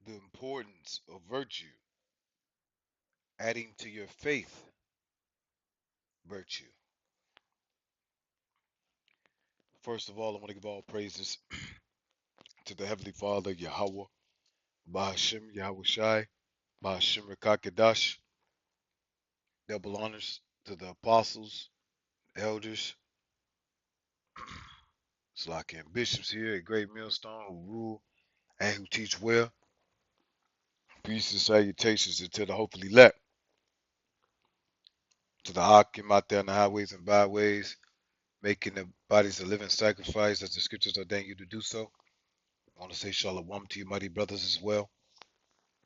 the importance of virtue, adding to your faith virtue. First of all, I want to give all praises to the Heavenly Father, Yahweh, Bahashim, Yahweh Shai, Bahashim Rakakadash. Double honors to the apostles, elders, Slack and bishops here at Great Millstone who rule and who teach well. Peace and salutations to the hopefully elect, to the Hakim out there on the highways and byways, making the bodies a living sacrifice as the scriptures ordain you to do so. I want to say shalom to you, mighty brothers, as well.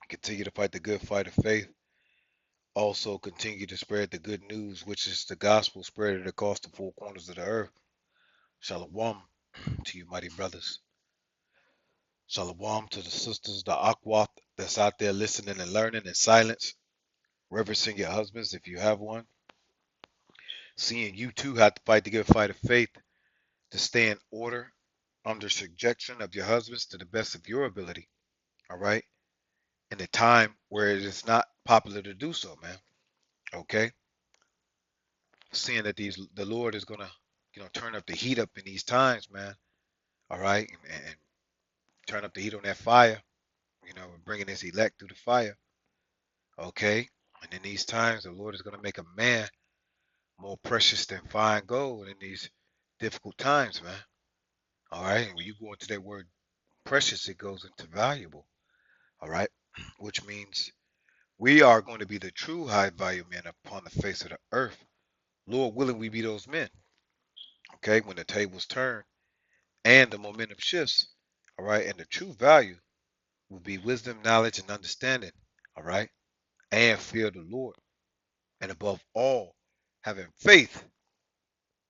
Continue to fight the good fight of faith. Also, continue to spread the good news, which is the gospel, spread it across the four corners of the earth. Shalom to you, mighty brothers. Shalom to the sisters, the Akwath that's out there listening and learning in silence, reverencing your husbands if you have one. Seeing you too have to fight the good fight of faith to stay in order under subjection of your husbands to the best of your ability. All right. In a time where it is not popular to do so, man. Okay. Seeing that the Lord is gonna, turn up the heat up in these times, man. All right, and turn up the heat on that fire. And bringing His elect through the fire. Okay. And in these times, the Lord is gonna make a man more precious than fine gold in these difficult times, man. All right. And when you go into that word precious, it goes into valuable. All right. Which means we are going to be the true high value men upon the face of the earth. Lord willing, we be those men. Okay. When the tables turn and the momentum shifts. All right. And the true value will be wisdom, knowledge, and understanding. All right. And fear of the Lord. And above all, having faith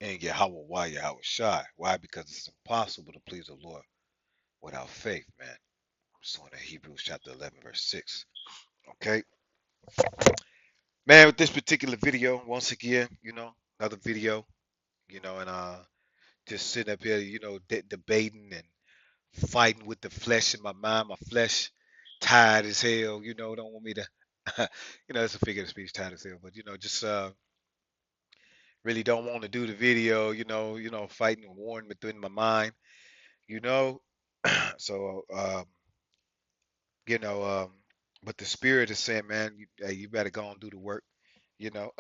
in Yahweh, why Yahweh Shai. Why? Because it's impossible to please the Lord without faith, man. So in Hebrews chapter 11, verse 6. Okay. Man, with this particular video, once again, another video, and just sitting up here, debating and fighting with the flesh in my mind. My flesh tired as hell, don't want me to, it's a figure of speech, tired as hell, but just really don't want to do the video, fighting and warring within my mind, you know. So, you know, um, but the spirit is saying, man, hey, you better go and do the work, you know,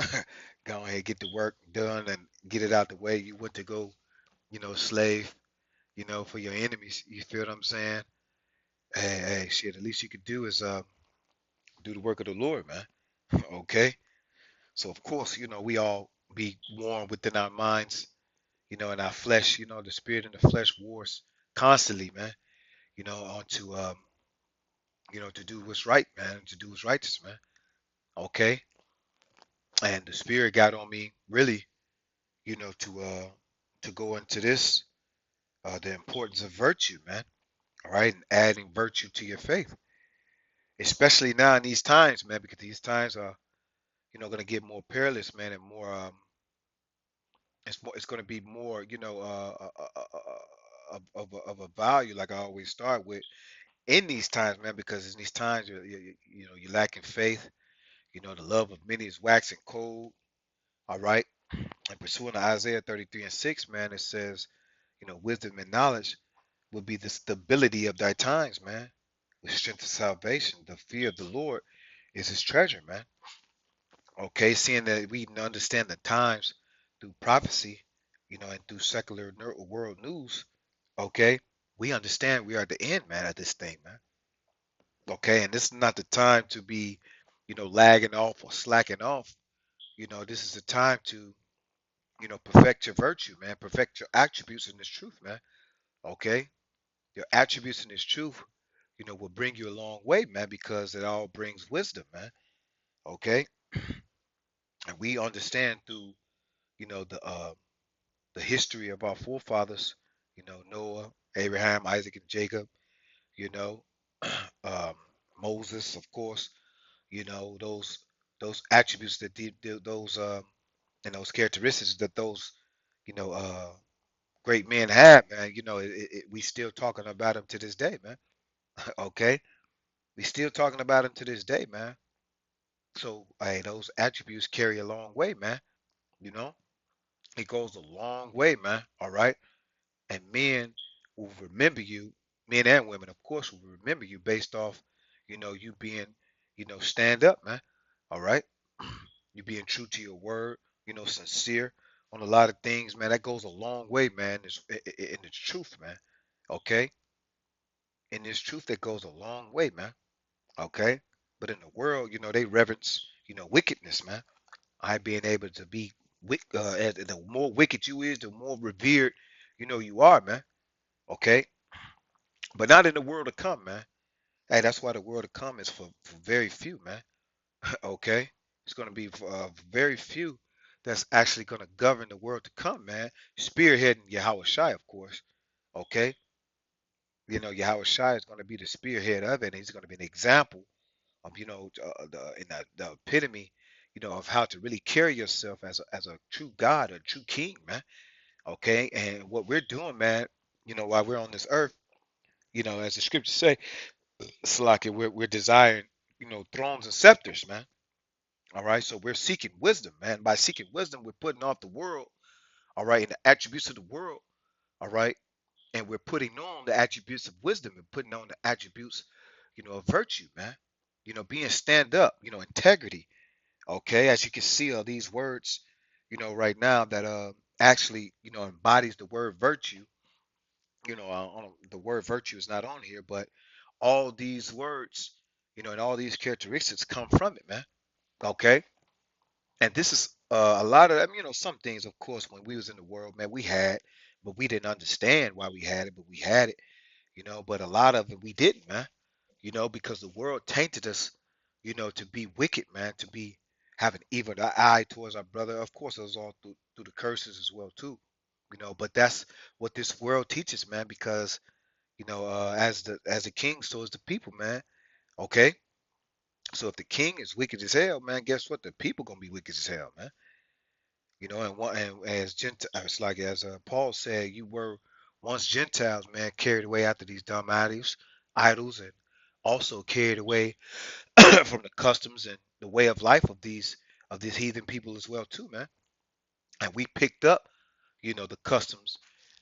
go ahead, get the work done and get it out the way. You went to go, slave, for your enemies. You feel what I'm saying? Hey, shit, the least you could do is do the work of the Lord, man. Okay. So of course, we all be warned within our minds, in our flesh, the spirit and the flesh wars constantly, man, on to do what's right, man, to do what's righteous, man. Okay. And the spirit got on me really, to go into this, the importance of virtue, man. All right. And adding virtue to your faith, especially now in these times, man, because these times are, going to get more perilous, man, and more, it's going to be more, of a value, like I always start with in these times, man, because in these times, you're lacking faith. The love of many is waxing cold. All right. And pursuing Isaiah 33 and 6, man, it says, wisdom and knowledge will be the stability of thy times, man. The strength of salvation, the fear of the Lord is his treasure, man. Okay, seeing that we understand the times through prophecy, and through secular world news, okay, we understand we are at the end, man, of this thing, man. Okay, and this is not the time to be, lagging off or slacking off. This is the time to, perfect your virtue, man, perfect your attributes in this truth, man. Okay, your attributes in this truth, will bring you a long way, man, because it all brings wisdom, man. Okay, and we understand through, the history of our forefathers, Noah, Abraham, Isaac, and Jacob, you know, um, Moses, of course, those attributes that those and those characteristics that those you know uh, great men had, man. We still talking about them to this day, man. Okay, We still talking about it to this day, man. So, hey, those attributes carry a long way, man. You know, it goes a long way, man. All right. And men will remember you, men and women, of course, will remember you based off, you being, stand up, man. All right. You being true to your word, sincere on a lot of things, man. That goes a long way, man. In the truth, man. Okay. In this truth, that goes a long way, man. Okay. But in the world, they reverence, wickedness, man. I being able to be as the more wicked you is, the more revered, you are, man. Okay. But not in the world to come, man. Hey, that's why the world to come is for very few, man. Okay, it's going to be for, very few that's actually going to govern the world to come, man. Spearheading Yahweh Shai, of course. Okay, Yahweh Shai is going to be the spearhead of it, and he's going to be an example of the epitome, of how to really carry yourself as a true God, a true King, man. Okay, and what we're doing, man, while we're on this earth, as the scriptures say, Salaki, we're desiring, thrones and scepters, man. All right, so we're seeking wisdom, man. By seeking wisdom, we're putting off the world, all right, and the attributes of the world, all right, and we're putting on the attributes of wisdom and putting on the attributes, of virtue, man. Being stand up, integrity. Okay, as you can see, these words, right now that actually, embodies the word virtue. The word virtue is not on here, but all these words, and all these characteristics come from it, man. Okay, and this is a lot of, I mean, some things, of course, when we was in the world, man, we had, but we didn't understand why we had it, but we had it, but a lot of it we didn't, man, because the world tainted us, to be wicked, man, to be having evil eye towards our brother. Of course, it was all through the curses as well, too, but that's what this world teaches, man, because, as the king, so is the people, man. Okay. So if the king is wicked as hell, man, guess what? The people gonna be wicked as hell, man. And as Gentiles, like as Paul said, you were once Gentiles, man, carried away after these dumb idols, and also carried away from the customs and the way of life of these heathen people as well, too, man. And we picked up, the customs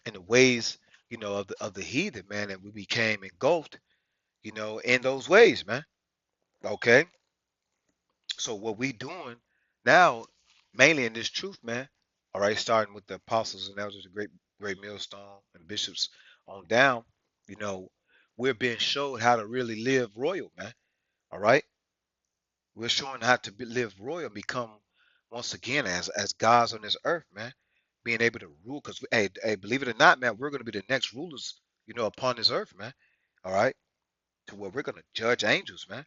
and the ways, of the heathen, man, and we became engulfed, in those ways, man. Okay. So what we doing now, mainly in this truth, man. All right, starting with the apostles and elders, the great millstone and bishops on down. You know, we're being showed how to really live royal, man. All right, we're showing how to live royal, become once again as gods on this earth, man. Being able to rule, because hey, believe it or not, man, we're going to be the next rulers, upon this earth, man. All right, to where we're going to judge angels, man.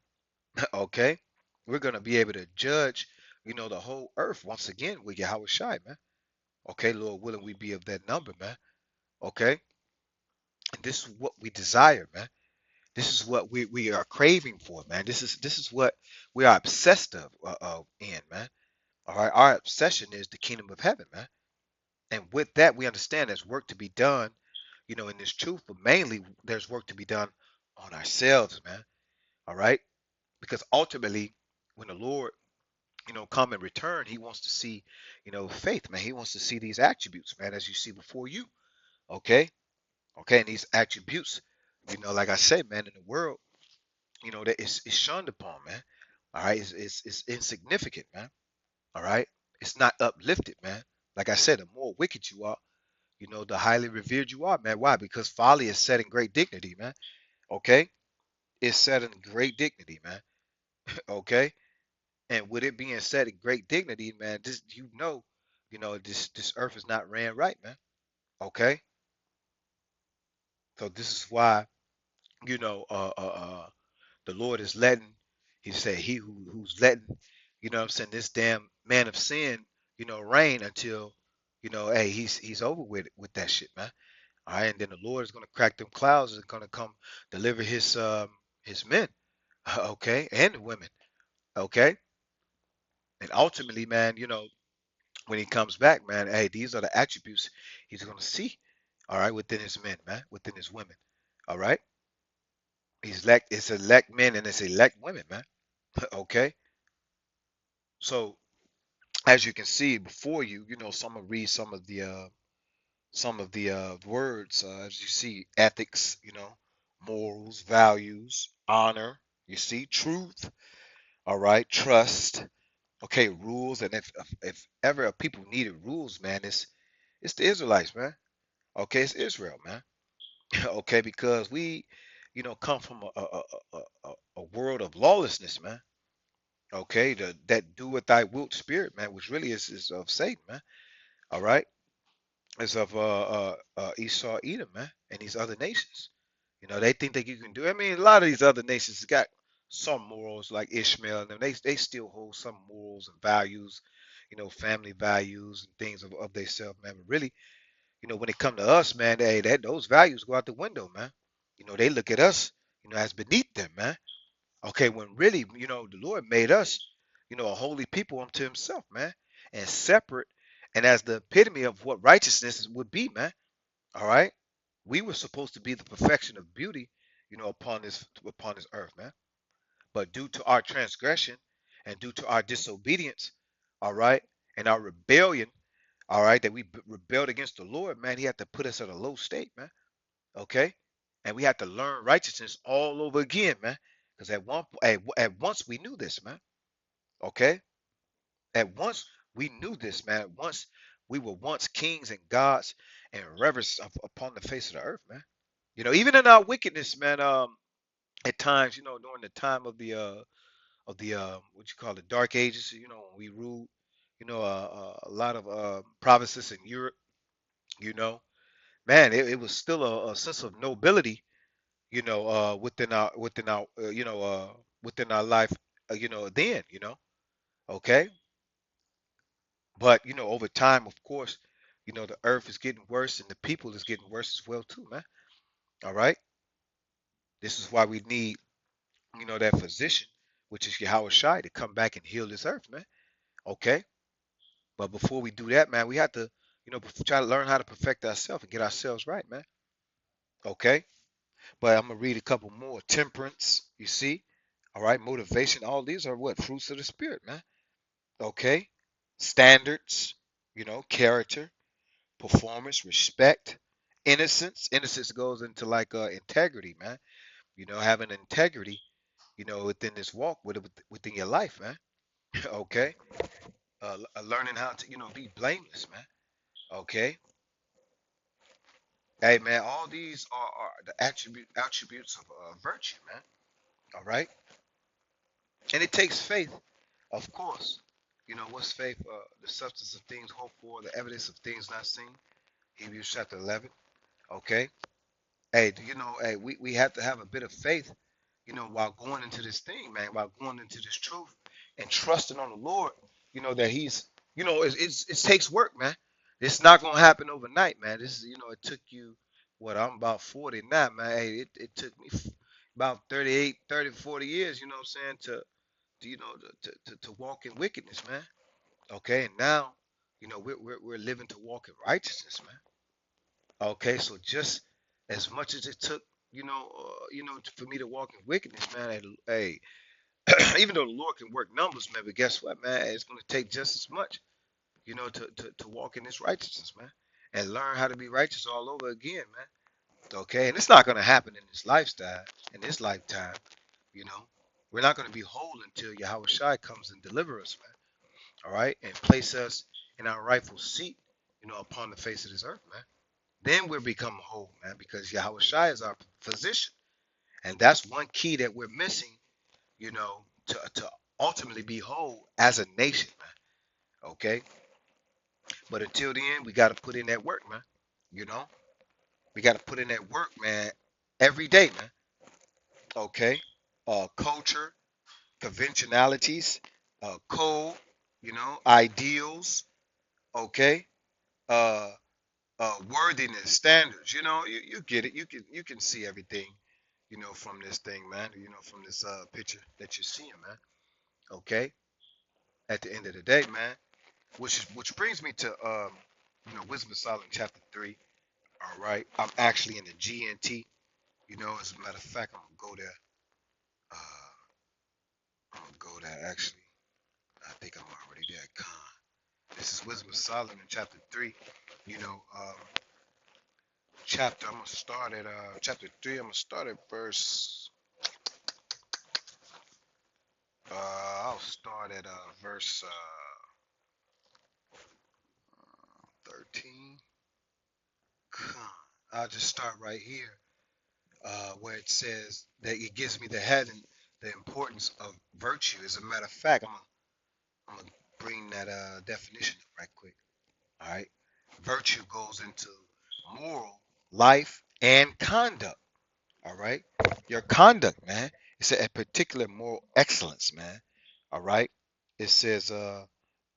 Okay, we're gonna be able to judge, the whole earth once again with Yahweh Shai, man. Okay, Lord willing, we be of that number, man. Okay, and this is what we desire, man. This is what we are craving for, man. This is what we are obsessed in, man. All right, our obsession is the kingdom of heaven, man. And with that, we understand there's work to be done, in this truth, but mainly there's work to be done on ourselves, man. All right, because ultimately, when the Lord come and return, he wants to see, faith, man. He wants to see these attributes, man, as you see before you. Okay. Okay. And these attributes, like I said, man, in the world, that it's shunned upon, man. All right. It's insignificant, man. All right. It's not uplifted, man. Like I said, the more wicked you are, the highly revered you are, man. Why? Because folly is set in great dignity, man. Okay. It's set in great dignity, man. Okay. And with it being said in great dignity, man, this this earth is not ran right, man. Okay, so this is why you know the Lord is letting. He said, "He who's letting, what I'm saying, this damn man of sin, reign until, hey, he's over with that shit, man. All right, and then the Lord is gonna crack them clouds and gonna come deliver his men, okay, and the women, okay, and ultimately, man, when he comes back, man, hey, these are the attributes he's going to see, all right, within his men, man, within his women, all right. It's elect men and it's elect women, man. Okay. So as you can see before you, so I'm gonna read some of the words, as you see: ethics, morals, values, honor, you see, truth, all right, trust, okay, rules. And if ever a people needed rules, man, it's the Israelites, man. Okay, it's Israel, man. Okay, because we, come from a world of lawlessness, man. Okay, that do what thy wilt spirit, man, which really is of Satan, man. All right, is of Esau, Edom, man, and these other nations. They think that you can do. I mean, a lot of these other nations got some morals, like Ishmael, and them. They still hold some morals and values, family values and things of themselves, man. But really, when it come to us, man, that those values go out the window, man. They look at us, as beneath them, man. Okay, when really, the Lord made us, a holy people unto Himself, man, and separate, and as the epitome of what righteousness would be, man. All right, we were supposed to be the perfection of beauty, upon this earth, man. But due to our transgression and due to our disobedience, all right, and our rebellion, all right, that we rebelled against the Lord, man, He had to put us at a low state, man. Okay, and we had to learn righteousness all over again, man. Because at once we knew this, man. Okay, at once we knew this, man. At once we were once kings and gods and reverence upon the face of the earth, man. Even in our wickedness, man. At times, during the time of the what you call the Dark Ages, when we ruled, a lot of provinces in Europe, you know, man, it was still a sense of nobility, within our life, then, okay. But over time, of course, the earth is getting worse and the people is getting worse as well too, man. All right. This is why we need, that physician, which is Yahweh Shai, to come back and heal this earth, man. Okay. But before we do that, man, we have to, try to learn how to perfect ourselves and get ourselves right, man. Okay. But I'm gonna read a couple more. Temperance, you see, all right. Motivation. All these are what fruits of the spirit, man. Okay. Standards, character, performance, respect, innocence. Innocence goes into like integrity, man. Having integrity, within this walk within your life, man. Okay. Learning how to, be blameless, man. Okay. Hey, man, all these are the attributes of virtue, man. All right. And it takes faith, of course. What's faith? The substance of things hoped for, the evidence of things not seen. Hebrews chapter 11. Okay. Hey, hey, we have to have a bit of faith, while going into this thing, man, while going into this truth and trusting on the Lord, that He's, it takes work, man. It's not gonna happen overnight, man. This is, it took you, what, I'm about 40 now, man. Hey, it took me about 38, 30, 40 years, you know what I'm saying, to walk in wickedness, man. Okay, and now, we're living to walk in righteousness, man. Okay, so just as much as it took, for me to walk in wickedness, man. Hey, even though the Lord can work numbers, man, but guess what, man? It's going to take just as much, to walk in this righteousness, man, and learn how to be righteous all over again, man. Okay, and it's not going to happen in this lifestyle, in this lifetime. You know, we're not going to be whole until Yahweh Shai comes and deliver us, man. All right, and place us in our rightful seat, upon the face of this earth, man. Then we'll become whole, man, because Yahweh Shai is our physician. And that's one key that we're missing, to ultimately be whole as a nation, man. Okay? But until then, we got to put in that work, man. You know? We got to put in that work, man, every day, man. Okay? Culture, conventionalities, code, ideals, okay? Uh, worthiness, standards, you get it. You can see everything, from this thing, man. From this picture that you're seeing, man. Okay. At the end of the day, man, which brings me to Wisdom of Solomon chapter 3. All right. I'm actually in the GNT. As a matter of fact, I'm gonna go there. I'm gonna go there actually. I think I'm already there. Con. This is Wisdom of Solomon, chapter 3. You know, chapter. I'm gonna start at chapter 3. I'm gonna start at verse. I'll start at verse 13. Con. I'll just start right here, where it says that it gives me the head and the importance of virtue. As a matter of fact, I'm gonna bring that definition up right quick. All right. Virtue goes into moral life and conduct. All right. Your conduct, man. It's a particular moral excellence, man. All right. It says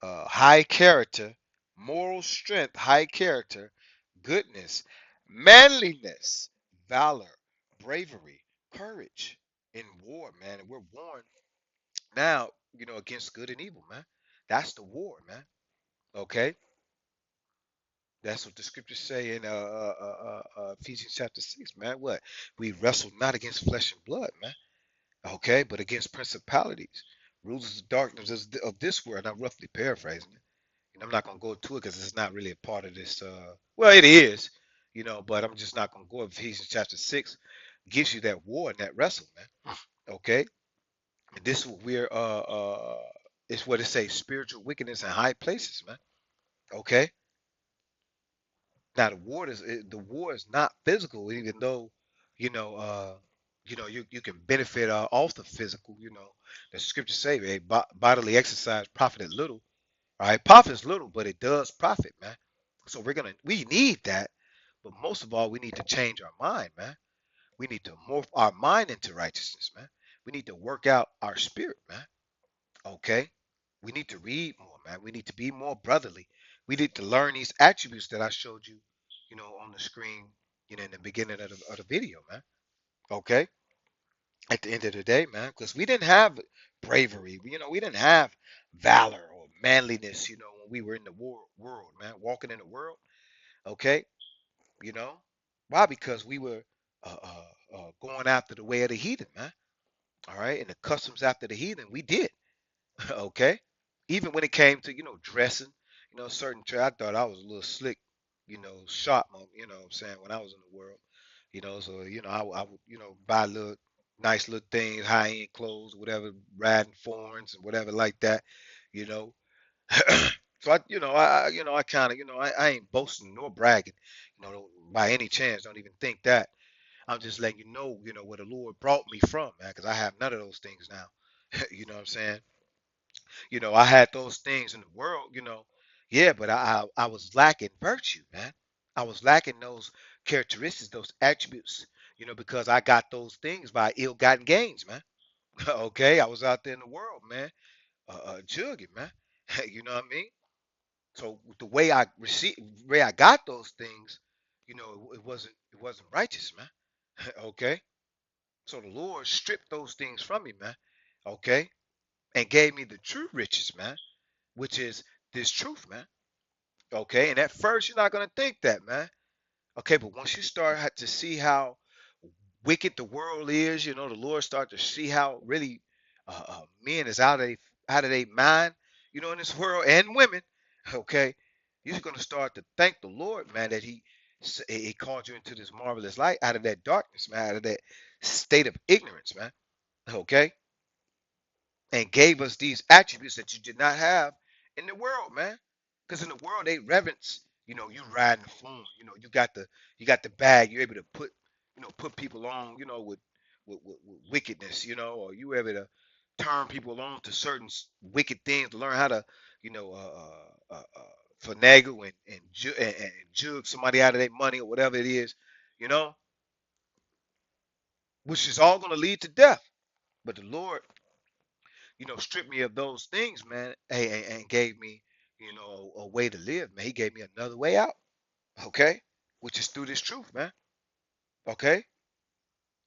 high character, moral strength, high character, goodness, manliness, valor, bravery, courage in war, man. And we're warned now, against good and evil, man. That's the war, man. Okay. That's what the scriptures say in Ephesians chapter 6, man. What? We wrestle not against flesh and blood, man. Okay, but against principalities, rulers of darkness of this world. I'm roughly paraphrasing it. And I'm not going to go to it because it's not really a part of this. Well, it is, but I'm just not going to go. Ephesians chapter 6 gives you that war and that wrestle, man. Okay, and this is what it's what it says spiritual wickedness in high places, man. Okay. Now the war is not physical, even though you know you can benefit off the physical. The scriptures say, "Hey, bodily exercise profited little." All right, profits little, but it does profit, man. So we need that, but most of all, we need to change our mind, man. We need to morph our mind into righteousness, man. We need to work out our spirit, man. Okay? We need to read more, man. We need to be more brotherly. We need to learn these attributes that I showed you, on the screen, in the beginning of the video, man. Okay? At the end of the day, man, because we didn't have bravery. We didn't have valor or manliness, when we were in the world, man, walking in the world. Okay? You know? Why? Because we were going after the way of the heathen, man. All right? And the customs after the heathen, we did. Okay. Even when it came to, dressing, certain I thought I was a little slick, sharp, what I'm saying, when I was in the world, so, I would, buy little nice little things, high end clothes, whatever, riding foreigns and whatever like that, you know. So I kind of, I ain't boasting nor bragging, by any chance. Don't even think that. I'm just letting where the Lord brought me from, man, because I have none of those things now. You know what I'm saying? I had those things in the world, yeah, but I was lacking virtue, man. I was lacking those characteristics, those attributes, because I got those things by ill-gotten gains, man. Okay, I was out there in the world, man, jugging, man. You know what I mean? So the way I got those things, it wasn't righteous, man. Okay, so the Lord stripped those things from me, man. Okay, and gave me the true riches, man, which is this truth, man. Okay, and at first you're not gonna think that, man. Okay, but once you start to see how wicked the world is, the Lord start to see how really men is out of their mind, in this world, and women. Okay, you're gonna start to thank the Lord, man, that He called you into this marvelous light out of that darkness, man, out of that state of ignorance, man. Okay, and gave us these attributes that you did not have in the world, man. Because in the world they reverence, you riding the phone, you got the bag, you're able to put people on, with wickedness, or you able to turn people on to certain wicked things to learn how to, you know, finagle and jug somebody out of their money or whatever it is, you know, which is all going to lead to death. But the Lord, stripped me of those things, man, and gave me, a way to live, man. He gave me another way out, okay, which is through this truth, man. Okay,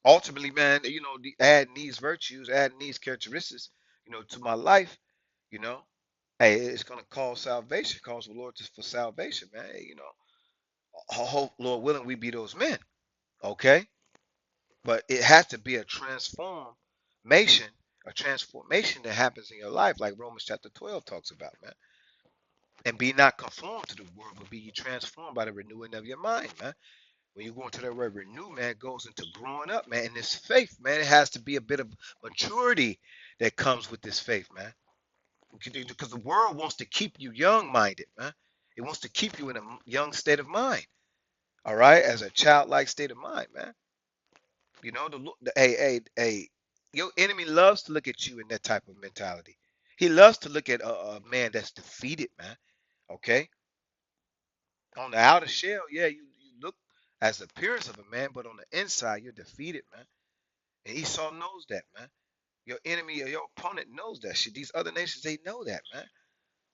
ultimately, man, adding these virtues, adding these characteristics, to my life, you know, hey, it's gonna cause salvation, cause the Lord for salvation, man. Hey, I hope, Lord willing, we be those men, okay. But it has to be a transformation that happens in your life, like Romans chapter 12 talks about, man. And be not conformed to the world, but be ye transformed by the renewing of your mind, man. When you go into that word renew, man, it goes into growing up, man. And this faith, man, it has to be a bit of maturity that comes with this faith, man. Because the world wants to keep you young minded, man. It wants to keep you in a young state of mind, all right, as a childlike state of mind, man. You know, your enemy loves to look at you in that type of mentality. He loves to look at a man that's defeated, man. Okay, on the outer shell, yeah, you look as the appearance of a man, but on the inside, you're defeated, man. And Esau knows that, man. Your enemy or your opponent knows that shit. These other nations, they know that, man.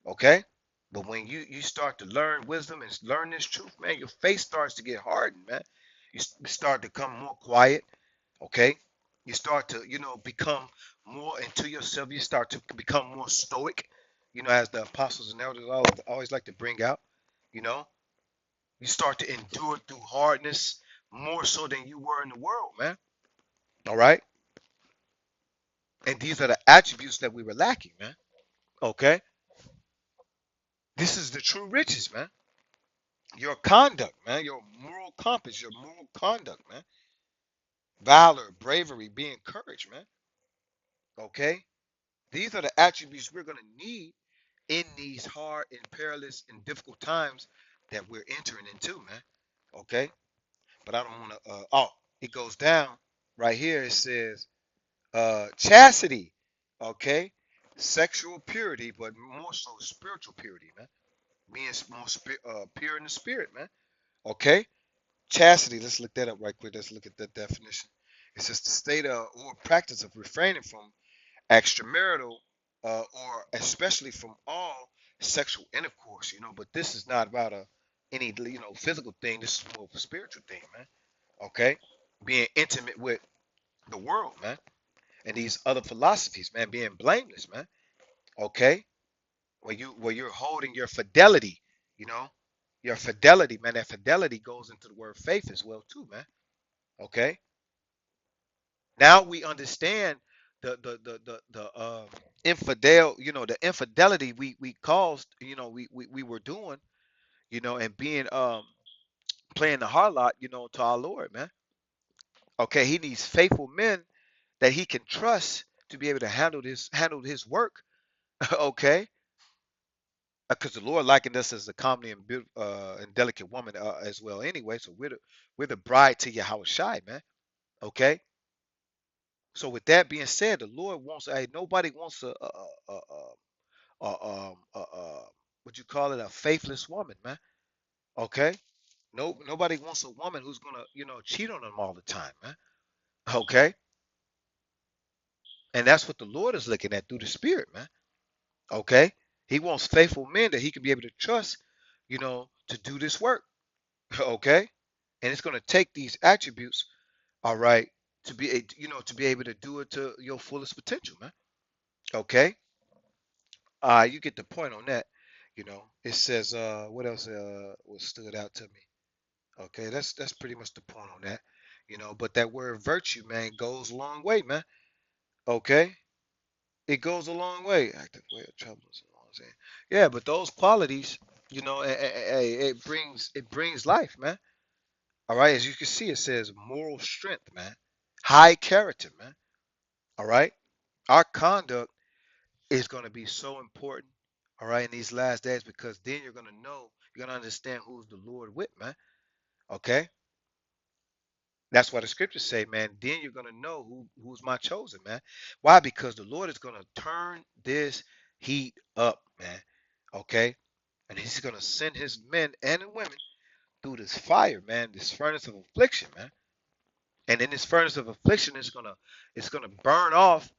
Okay? But when you start to learn wisdom and learn this truth, man, your face starts to get hardened, man. You start to become more quiet, okay? You start to, become more into yourself. You start to become more stoic, as the apostles and elders always like to bring out, you know. You start to endure through hardness more so than you were in the world, man. All right? And these are the attributes that we were lacking, man. Okay? This is the true riches, man. Your conduct, man, your moral compass, your moral conduct, man. Valor, bravery, being courage, man. Okay? These are the attributes we're going to need in these hard and perilous and difficult times that we're entering into, man. Okay? But I don't want to, it goes down right here. It says, chastity, okay? Sexual purity, but more so spiritual purity, man. Being more pure in the spirit, man. Okay? Chastity, let's look that up right quick. Let's look at that definition. It says the state of or practice of refraining from extramarital or especially from all sexual intercourse, but this is not about any physical thing. This is more of a spiritual thing, man. Okay? Being intimate with the world, man, and these other philosophies, man, being blameless, man. Okay? Where you're holding your fidelity, you know, your fidelity, man. That fidelity goes into the word faith as well, too, man. Okay? Now we understand the infidel, the infidelity we caused, we were doing, and being playing the harlot, to our Lord, man. Okay, he needs faithful men that he can trust to be able to handle his work. Okay, because the Lord likened us as a comely and delicate woman as well. Anyway, so we're the bride to Yahweh Shai, man. Okay, so with that being said, the Lord wants nobody wants a what you call it, a faithless woman, man. Okay, nobody wants a woman who's gonna cheat on them all the time, man. Okay, and that's what the Lord is looking at through the Spirit, man. Okay, He wants faithful men that He can be able to trust, to do this work. Okay, and it's gonna take these attributes, all right, to be able to do it to your fullest potential, man. Okay, you get the point on that. It says, what else what stood out to me? Okay, that's pretty much the point on that. But that word virtue, man, goes a long way, man. Okay, it goes a long way. Active way of troubles. You know what I'm saying? Yeah, but those qualities, it brings life, man. All right, as you can see, it says moral strength, man, high character, man. All right, our conduct is going to be so important. All right, in these last days, because then you're gonna understand who's the Lord with, man. Okay, that's why the scriptures say, man, then you're gonna know who's my chosen, man. Why? Because the Lord is gonna turn this heat up, man. Okay, and He's gonna send His men and women through this fire, man, this furnace of affliction, man. And in this furnace of affliction, it's gonna burn off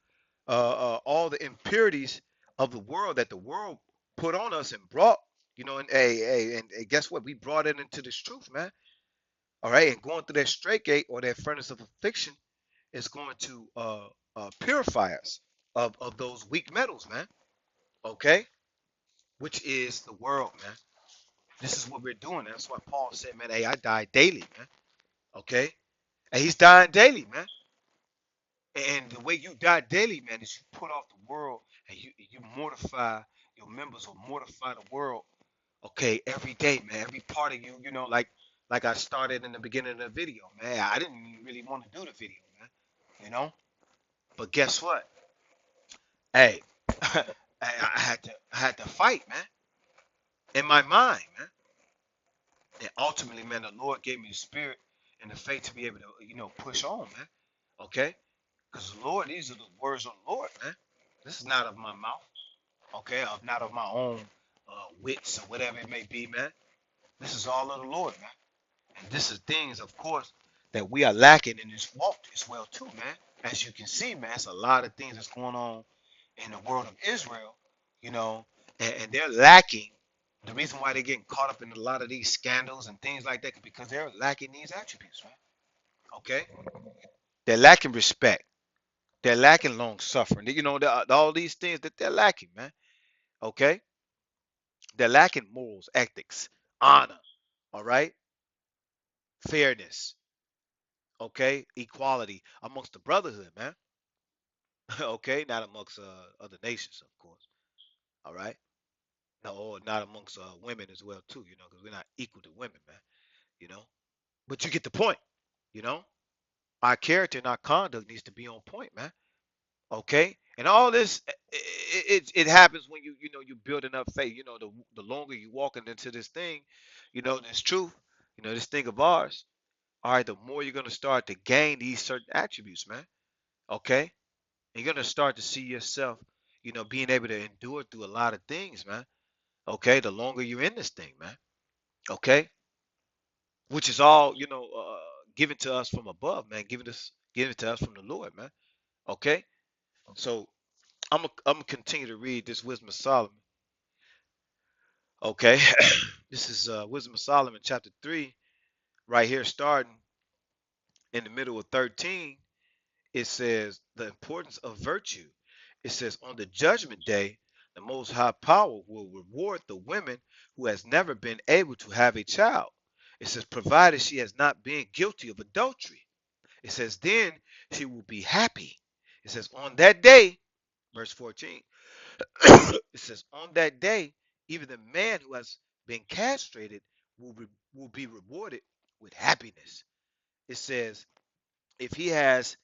all the impurities of the world that the world put on us and brought, and guess what? We brought it into this truth, man. All right, and going through that straight gate or that furnace of affliction is going to purify us of those weak metals, man. Okay, which is the world, man. This is what we're doing. That's why Paul said, man, hey, I die daily, man. Okay, And he's dying daily, man. And the way you die daily, man, is you put off the world and you mortify your members or mortify the world. Okay, every day, man, every part of you, like I started in the beginning of the video, man. I didn't even really want to do the video, man. You know, but guess what? Hey, I had to fight, man, in my mind, man. And ultimately, man, the Lord gave me the spirit and the faith to be able to, push on, man. Okay, because the Lord, these are the words of the Lord, man. This is not of my mouth, okay, of not of my own wits or whatever it may be, man. This is all of the Lord, man. And this is things, of course, that we are lacking in this walk as well, too, man. As you can see, man, it's a lot of things that's going on in the world of Israel, you know, and they're lacking. The reason why they're getting caught up in a lot of these scandals and things like that is because they're lacking these attributes, man. Okay? They're lacking respect. They're lacking long suffering. All these things that they're lacking, man. Okay? They're lacking morals, ethics, honor, all right? Fairness, okay? Equality amongst the brotherhood, man. Okay? Not amongst other nations, of course, all right? No, or not amongst women as well, too, because we're not equal to women, man, you know? But you get the point, you know? Our character and our conduct needs to be on point, man. Okay, and all this it happens when you building up faith. The longer you walking into this thing, this truth, this thing of ours. All right, the more you're gonna start to gain these certain attributes, man. Okay, and you're gonna start to see yourself, being able to endure through a lot of things, man. Okay, the longer you're in this thing, man. Okay, which is all given to us from above, man. Given to us from the Lord, man. Okay, so I'm gonna continue to read this Wisdom of Solomon. Okay, this is Wisdom of Solomon, chapter 3, right here, starting in the middle of 13. It says the importance of virtue. It says on the judgment day, the Most High Power will reward the woman who has never been able to have a child. It says provided she has not been guilty of adultery. It says then she will be happy. It says on that day, verse 14. It says, on that day, even the man who has been castrated will be rewarded with happiness. It says, if he has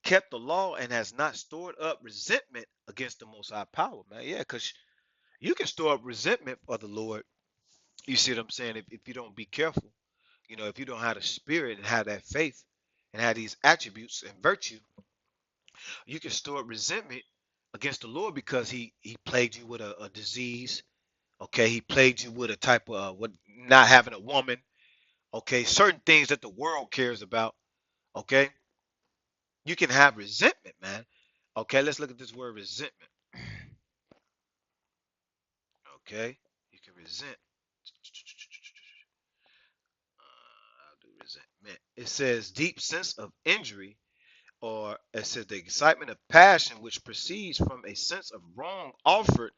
kept the law and has not stored up resentment against the Most High Power, man. Yeah, because you can store up resentment for the Lord. You see what I'm saying? If you don't be careful, if you don't have the spirit and have that faith and have these attributes and virtue, you can store up resentment against the Lord because he plagued you with a disease. Okay, he plagued you with a type of what not having a woman. Okay, certain things that the world cares about. Okay, you can have resentment, man. Okay, let's look at this word resentment. Okay, you can resent. I'll do resentment. It says deep sense of injury, or it says the excitement of passion which proceeds from a sense of wrong offered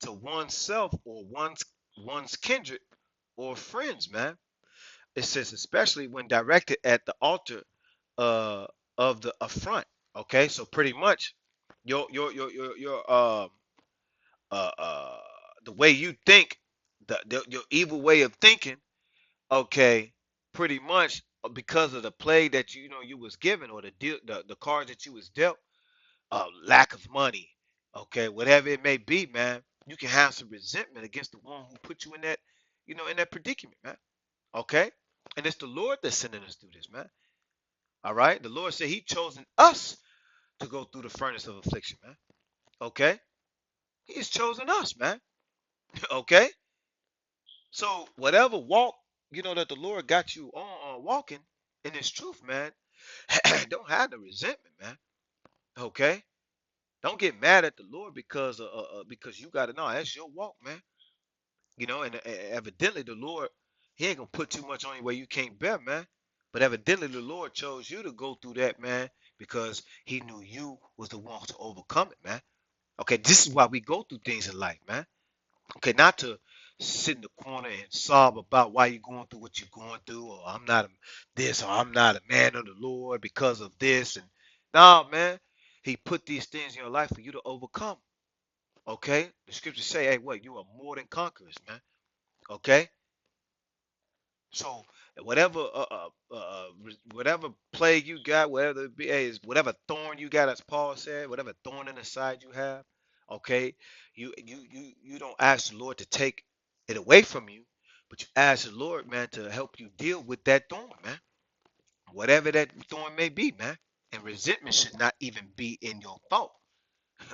to oneself or one's kindred or friends, man. It says especially when directed at the altar uh of the affront. Okay, so pretty much your uh uh the way you think, your evil way of thinking, okay, pretty much because of the plague that you was given, or the cards that you was dealt, lack of money, okay, whatever it may be, man, you can have some resentment against the one who put you in that, in that predicament, man. Okay, and it's the Lord that's sending us through this, man. All right. The Lord said He chosen us to go through the furnace of affliction, man. Okay. He's chosen us, man. Okay. So whatever walk, that the Lord got you on walking in this truth, man, don't have the resentment, man. Okay. Don't get mad at the Lord because you got to know that's your walk, man. And evidently the Lord, He ain't gonna put too much on you where you can't bear, man. But evidently the Lord chose you to go through that, man, because He knew you was the one to overcome it, man. Okay, this is why we go through things in life, man. Okay, not to sit in the corner and sob about why you're going through what you're going through, or I'm not this, or I'm not a man of the Lord because of this. And nah, man, he put these things in your life for you to overcome. Okay? The scriptures say, hey, what? You are more than conquerors, man. Okay? So whatever whatever plague you got, whatever it be, is whatever thorn you got, as Paul said, whatever thorn in the side you have, okay, you don't ask the Lord to take it away from you, but you ask the Lord, man, to help you deal with that thorn, man. Whatever that thorn may be, man. And resentment should not even be in your thought,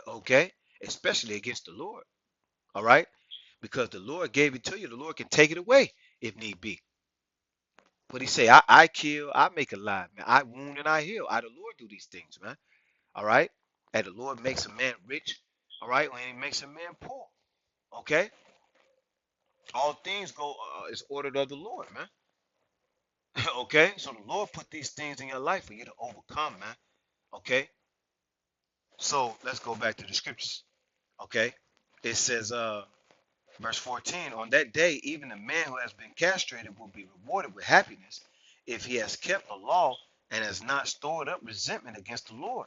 okay? Especially against the Lord, all right? Because the Lord gave it to you, the Lord can take it away if need be. What he say? I kill, I make alive, man. I wound and I heal. I the Lord do these things, man. All right. And the Lord makes a man rich. All right. When he makes a man poor. Okay. All things go is ordered of the Lord, man. Okay. So the Lord put these things in your life for you to overcome, man. Okay. So let's go back to the scriptures. Okay. It says, verse 14, on that day, even a man who has been castrated will be rewarded with happiness if he has kept the law and has not stored up resentment against the Lord.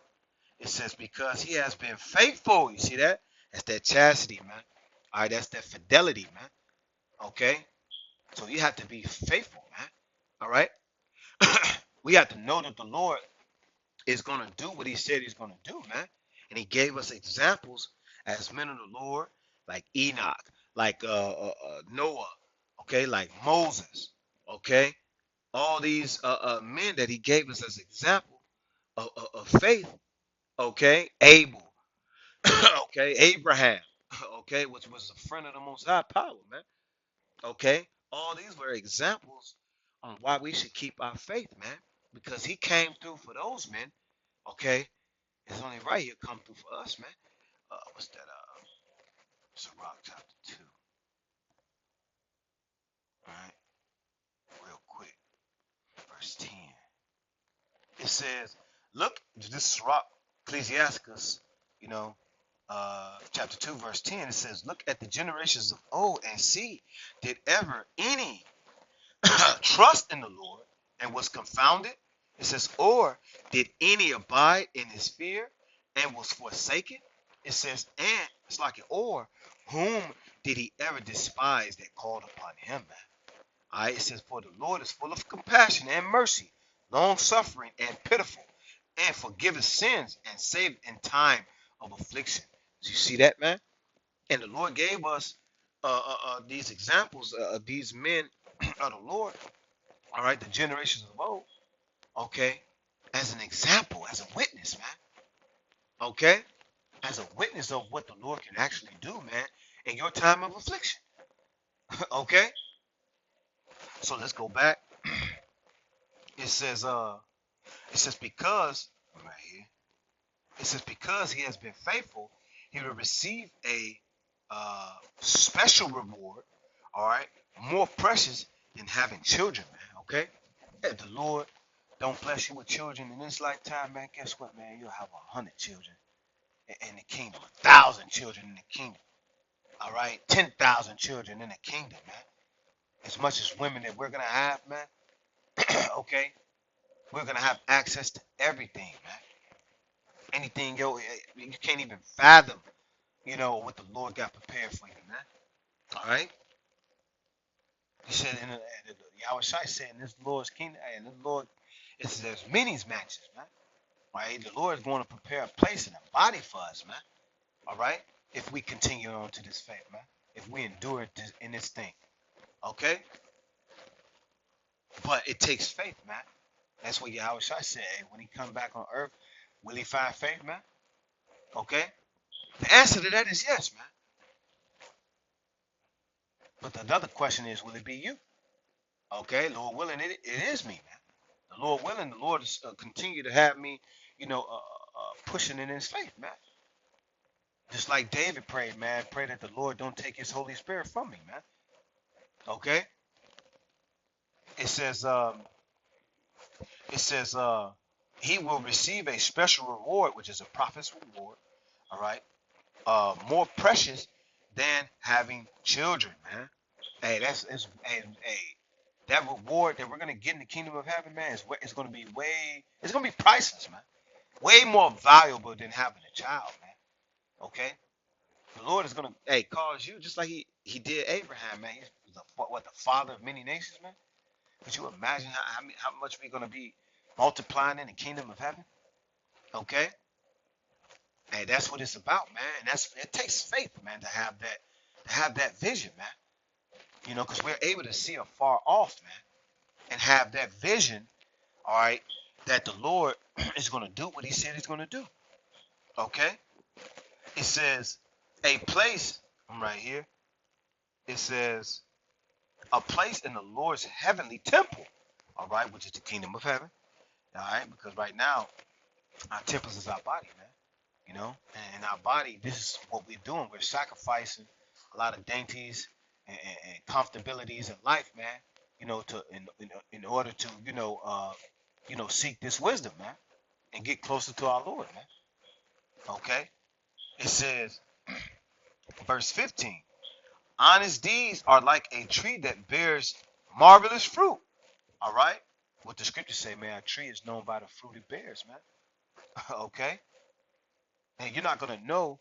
It says, because he has been faithful. You see that? That's that chastity, man. All right, that's that fidelity, man. Okay? So you have to be faithful, man. All right? We have to know that the Lord is going to do what he said he's going to do, man. And he gave us examples as men of the Lord, like Enoch, like Noah, okay, like Moses, okay. All these men that he gave us as example of faith, okay. Abel, okay. Abraham, okay, which was a friend of the Most High Power, man. Okay, all these were examples on why we should keep our faith, man, because he came through for those men, okay. It's only right he'll come through for us, man. What's that? Sirach chapter 2. All right, real quick. Verse 10. It says, look, this is Sirach, Ecclesiasticus, you know, chapter 2, verse 10. It says, look at the generations of old and see, did ever any trust in the Lord and was confounded? It says, or did any abide in his fear and was forsaken? It says, and it's like an or, whom did he ever despise that called upon him, man? All right, it says, for the Lord is full of compassion and mercy, long suffering and pitiful, and forgiveth sins and saveth in time of affliction. Do you see that, man? And the Lord gave us these examples of these men of the Lord, all right, the generations of old, okay, as an example, as a witness, man, okay, as a witness of what the Lord can actually do, man, in your time of affliction, okay. So let's go back. It says, because right here, it says because he has been faithful, he will receive a special reward, all right, more precious than having children, man. Okay, if the Lord don't bless you with children in this lifetime, man, guess what, man? You'll have 100 children in the kingdom, 1,000 children in the kingdom. All right, 10,000 children in the kingdom, man. As much as women that we're gonna have, man. Okay, we're gonna have access to everything, man. Anything you can't even fathom, what the Lord got prepared for you, man. All right. He said, Yahweh Shai said, in this Lord's kingdom, and this Lord, there's many matches, man. Right? The Lord is going to prepare a place and a body for us, man. All right. If we continue on to this faith, man. If we endure in this thing, okay. But it takes faith, man. That's what Yahweh Shai said. Hey, when he come back on earth, will he find faith, man? Okay. The answer to that is yes, man. But the other question is, will it be you? Okay, Lord willing, it is me, man. The Lord willing, the Lord is continue to have me, pushing in His faith, man. Just like David prayed, man. Pray that the Lord don't take His Holy Spirit from me, man. Okay. It says, he will receive a special reward, which is a prophet's reward. All right. More precious than having children, man. Hey, hey, that reward that we're gonna get in the kingdom of heaven, man, it's gonna be it's gonna be priceless, man. Way more valuable than having a child, man. Okay, the Lord is gonna, hey, cause you just like he did Abraham, man. He's the father of many nations, man. Could you imagine how much we're gonna be multiplying in the kingdom of heaven? Okay, hey, that's what it's about, man. And it takes faith, man, to have that vision, man. You know, because we're able to see afar off, man, and have that vision, all right, that the Lord is going to do what he said he's going to do. Okay? It says, a place, I'm right here, it says, a place in the Lord's heavenly temple, all right, which is the kingdom of heaven, all right, because right now, our temples is our body, man, you know, and our body, this is what we're doing. We're sacrificing a lot of dainties and comfortabilities in life, man, you know, in order to, seek this wisdom, man, and get closer to our Lord, man. Okay? It says, verse 15, honest deeds are like a tree that bears marvelous fruit. All right? What the scriptures say, man, a tree is known by the fruit it bears, man. Okay? And you're not going to know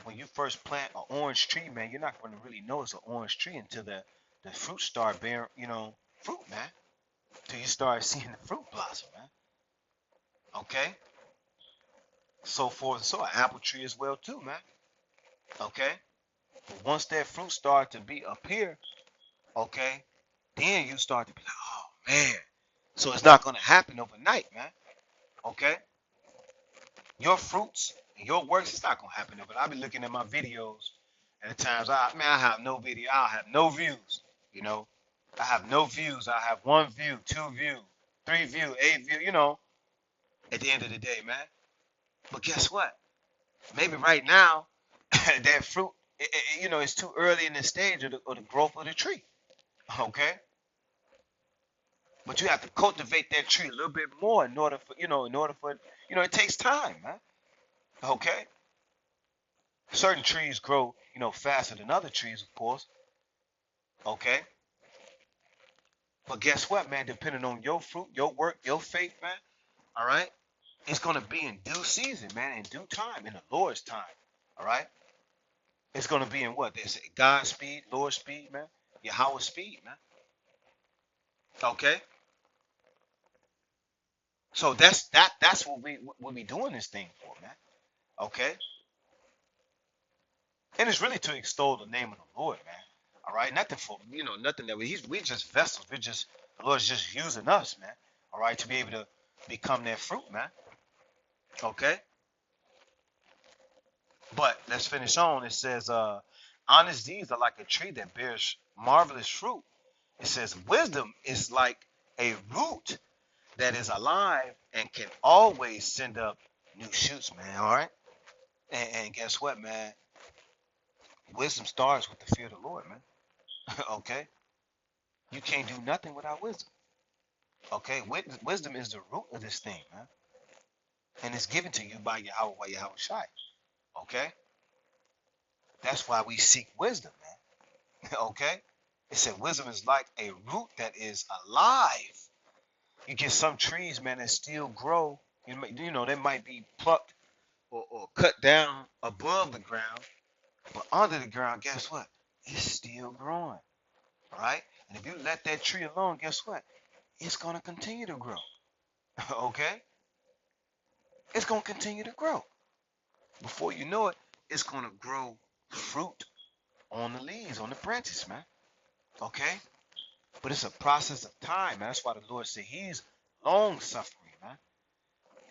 when you first plant an orange tree, man, you're not going to really know it's an orange tree until the fruit start bearing, fruit, man. Till you start seeing the fruit blossom, man. Okay? So forth and so an apple tree as well, too, man. Okay? But once that fruit start to be up here, okay, then you start to be like, oh man. So it's not gonna happen overnight, man. Okay? Your fruits and your works, it's not gonna happen overnight. I'll be looking at my videos and at times I have no video, I'll have no views, you know. I have no views. I have one view, two view, three view, eight view, at the end of the day, man. But guess what? Maybe right now, that fruit, it's too early in the stage of the growth of the tree. Okay? But you have to cultivate that tree a little bit more it takes time, man. Okay? Certain trees grow, faster than other trees, of course. Okay? But guess what, man? Depending on your fruit, your work, your faith, man, all right? It's going to be in due season, man, in due time, in the Lord's time, all right? It's going to be in what? They say God's speed, Lord's speed, man. Yahweh's speed, man. Okay? So that's what we doing this thing for, man. Okay? And it's really to extol the name of the Lord, man. All right, nothing for nothing that we just vessels. We're just the Lord's just using us, man. All right, to be able to become that fruit, man. Okay, but let's finish on. It says, honest deeds are like a tree that bears marvelous fruit. It says, wisdom is like a root that is alive and can always send up new shoots, man. All right, and guess what, man? Wisdom starts with the fear of the Lord, man. Okay, you can't do nothing without wisdom. Okay, wisdom is the root of this thing, man, and it's given to you by Yahweh Shai. Okay, that's why we seek wisdom, man. Okay, it said wisdom is like a root that is alive. You get some trees, man, that still grow. They might be plucked or cut down above the ground, but under the ground, guess what? It's still growing, right? And if you let that tree alone, guess what? It's gonna continue to grow. Okay, it's gonna continue to grow. Before you know it, it's gonna grow fruit on the leaves, on the branches, man. Okay? But it's a process of time, man. That's why the Lord said He's long suffering, man.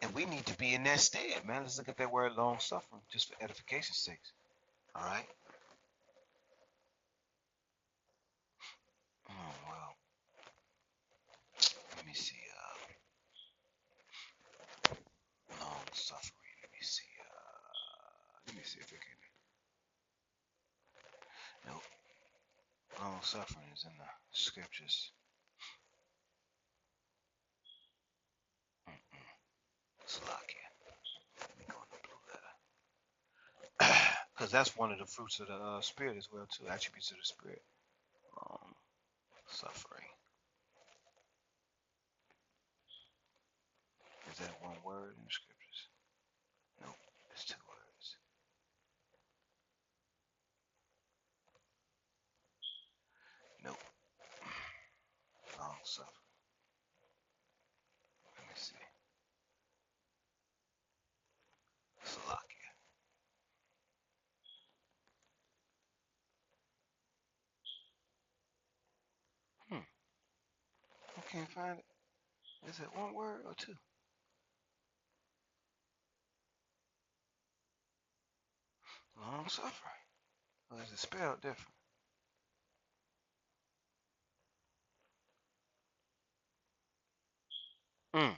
And we need to be in that stead, man. Let's look at that word long suffering, just for edification's sake. All right? Oh, well, let me see. Long suffering. Let me see. Let me see if I can. Nope. Long suffering is in the scriptures. Slovakia. Let me go in the blue letter. Because that's one of the fruits of the spirit as well, too. Attributes of the spirit. suffering. Is that one word in the scriptures? Nope, it's two words. Nope, long suffering. Let me see. Salakia. Hmm, I can't find it. Is it one word or two? Long suffering. Or is it spelled different? Mm.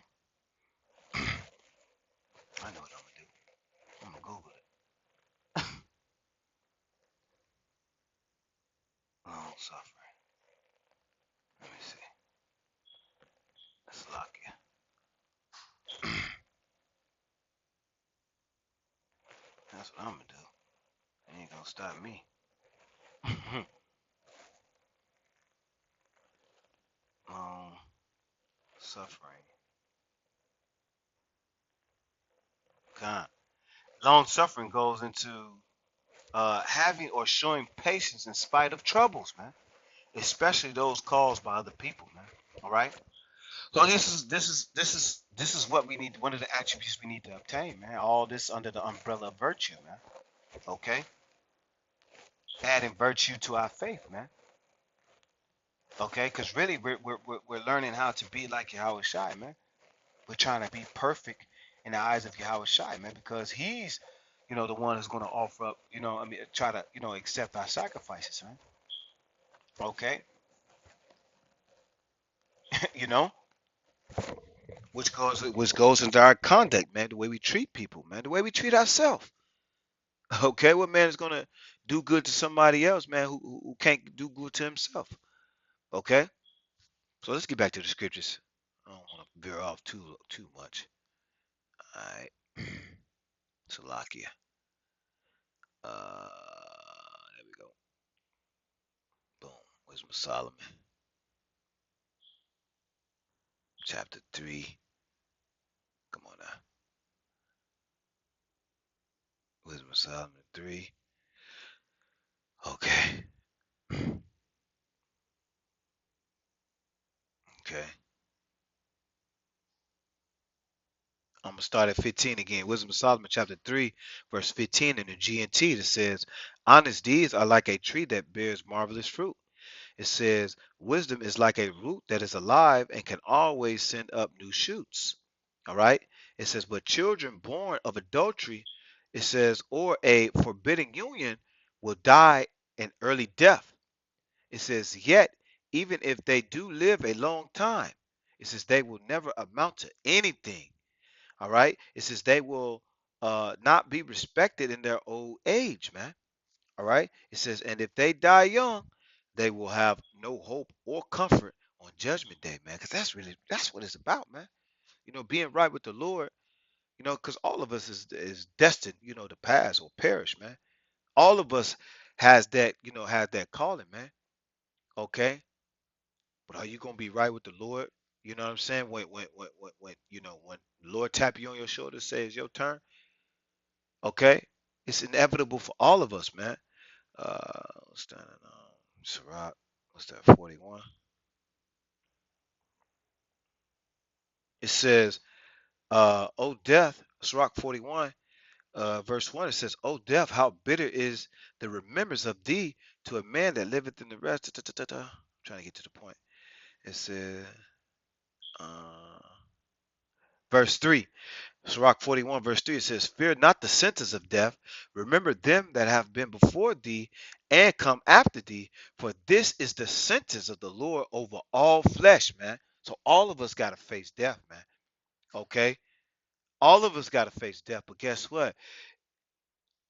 I know what I'm gonna do. I'm gonna Google it. Long suffering. Let me see. Salakia. That's what I'm gonna do. It ain't gonna stop me. Long suffering. God. Long suffering goes into having or showing patience in spite of troubles, man. Especially those caused by other people, man. All right. So this is what we need. One of the attributes we need to obtain, man. All this under the umbrella of virtue, man. Okay. Adding virtue to our faith, man. Okay, because really we're learning how to be like Yahweh Shai, man. We're trying to be perfect in the eyes of Yahweh Shai, man, because he's, the one who's going to offer up, try to, accept our sacrifices, man. Okay, you know, which goes into our conduct, man, the way we treat people, man, the way we treat ourselves. Okay, what man is going to do good to somebody else, man, who can't do good to himself? Okay, so let's get back to the scriptures. I don't want to veer off too much. All right, Salakia. There we go. Boom. Wisdom of Solomon, chapter 3. Come on now. Wisdom of Solomon 3. Okay. Okay. I'm going to start at 15 again. Wisdom of Solomon, chapter 3, verse 15 in the GNT that says, honest deeds are like a tree that bears marvelous fruit. It says, wisdom is like a root that is alive and can always send up new shoots. All right. It says, but children born of adultery, it says, or a forbidden union will die an early death. It says, yet, even if they do live a long time, it says they will never amount to anything. All right. It says they will not be respected in their old age, man. All right. It says, and if they die young, they will have no hope or comfort on judgment day, man. Because that's what it's about, man. Being right with the Lord, because all of us is destined, to pass or perish, man. All of us has that calling, man. Okay. But are you gonna be right with the Lord? You know what I'm saying? When the Lord tap you on your shoulder, say it's your turn. Okay, it's inevitable for all of us, man. What's that? Sirach, what's that? 41. It says, "O death," Sirach 41, verse 1. It says, "O death, how bitter is the remembrance of thee to a man that liveth in the rest." I'm trying to get to the point. It says, uh, verse 3. Sirach 41, verse 3, it says, fear not the sentence of death. Remember them that have been before thee and come after thee, for this is the sentence of the Lord over all flesh, man. So all of us got to face death, man. Okay? All of us got to face death. But guess what?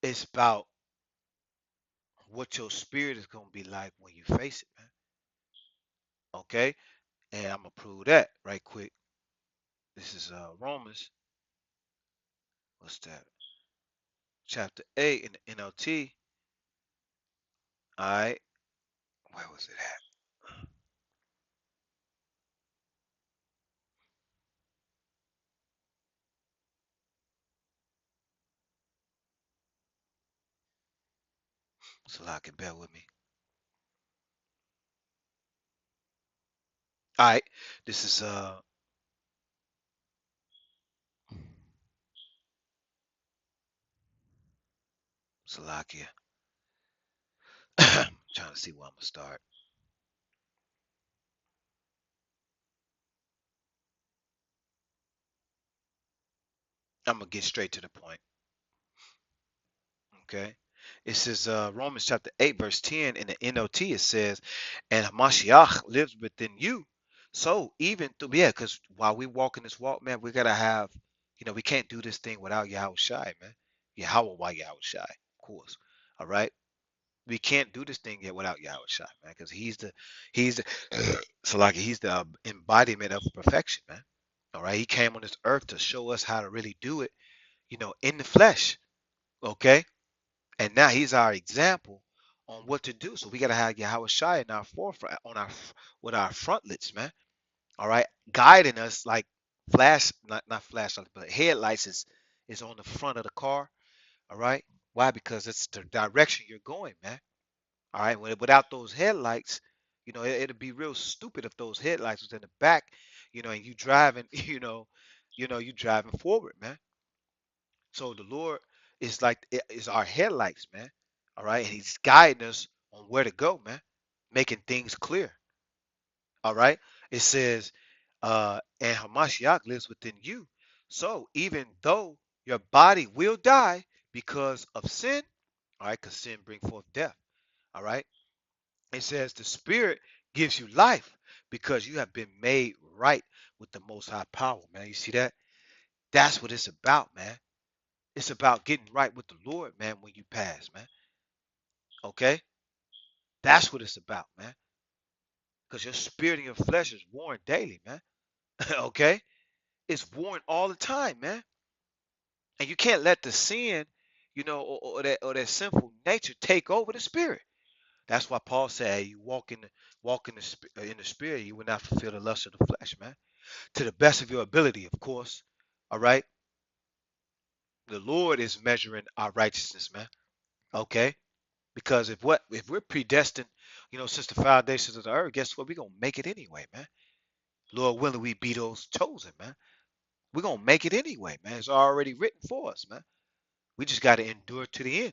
It's about what your spirit is going to be like when you face it, man. Okay? And I'm going to prove that right quick. This is Romans, what's that? Chapter 8 in the NLT. All right. Where was it at? So I can bear with me. All right. This is Salakia. Trying to see where I'm gonna start. I'm gonna get straight to the point. Okay. It says Romans chapter 8, verse 10 in the NLT, it says, and Hamashiach lives within you. So even through, yeah, because while we walk in this walk, man, we gotta have, we can't do this thing without Yahweh Shai, man. Yahweh why Yahweh Shai, of course. All right. We can't do this thing yet without Yahweh Shai, man, because he's the so like he's the embodiment of perfection, man. All right. He came on this earth to show us how to really do it, in the flesh. Okay. And now he's our example on what to do. So we gotta have Yahweh Shai in our forefront, with our frontlets, man. All right, guiding us like flash, not flashlights, but headlights is on the front of the car. All right, why? Because it's the direction you're going, man. All right, without those headlights, it'd be real stupid if those headlights was in the back, and you driving, you driving forward, man. So the Lord is like is our headlights, man. All right, and He's guiding us on where to go, man, making things clear. All right, it says, and Hamashiach lives within you. So even though your body will die because of sin, all right, because sin brings forth death. All right, it says the Spirit gives you life because you have been made right with the Most High power, man. You see that? That's what it's about, man. It's about getting right with the Lord, man, when you pass, man. Okay? That's what it's about, man. Because your spirit and your flesh is worn daily, man. Okay? It's worn all the time, man. And you can't let the sin, or that sinful nature take over the spirit. That's why Paul said, hey, you walk in the spirit, you will not fulfill the lust of the flesh, man. To the best of your ability, of course. All right? The Lord is measuring our righteousness, man. Okay? Because if we're predestined, since the foundations of the earth, guess what? We're gonna make it anyway, man. Lord willing, we be those chosen, man. We're gonna make it anyway, man. It's already written for us, man. We just gotta endure to the end,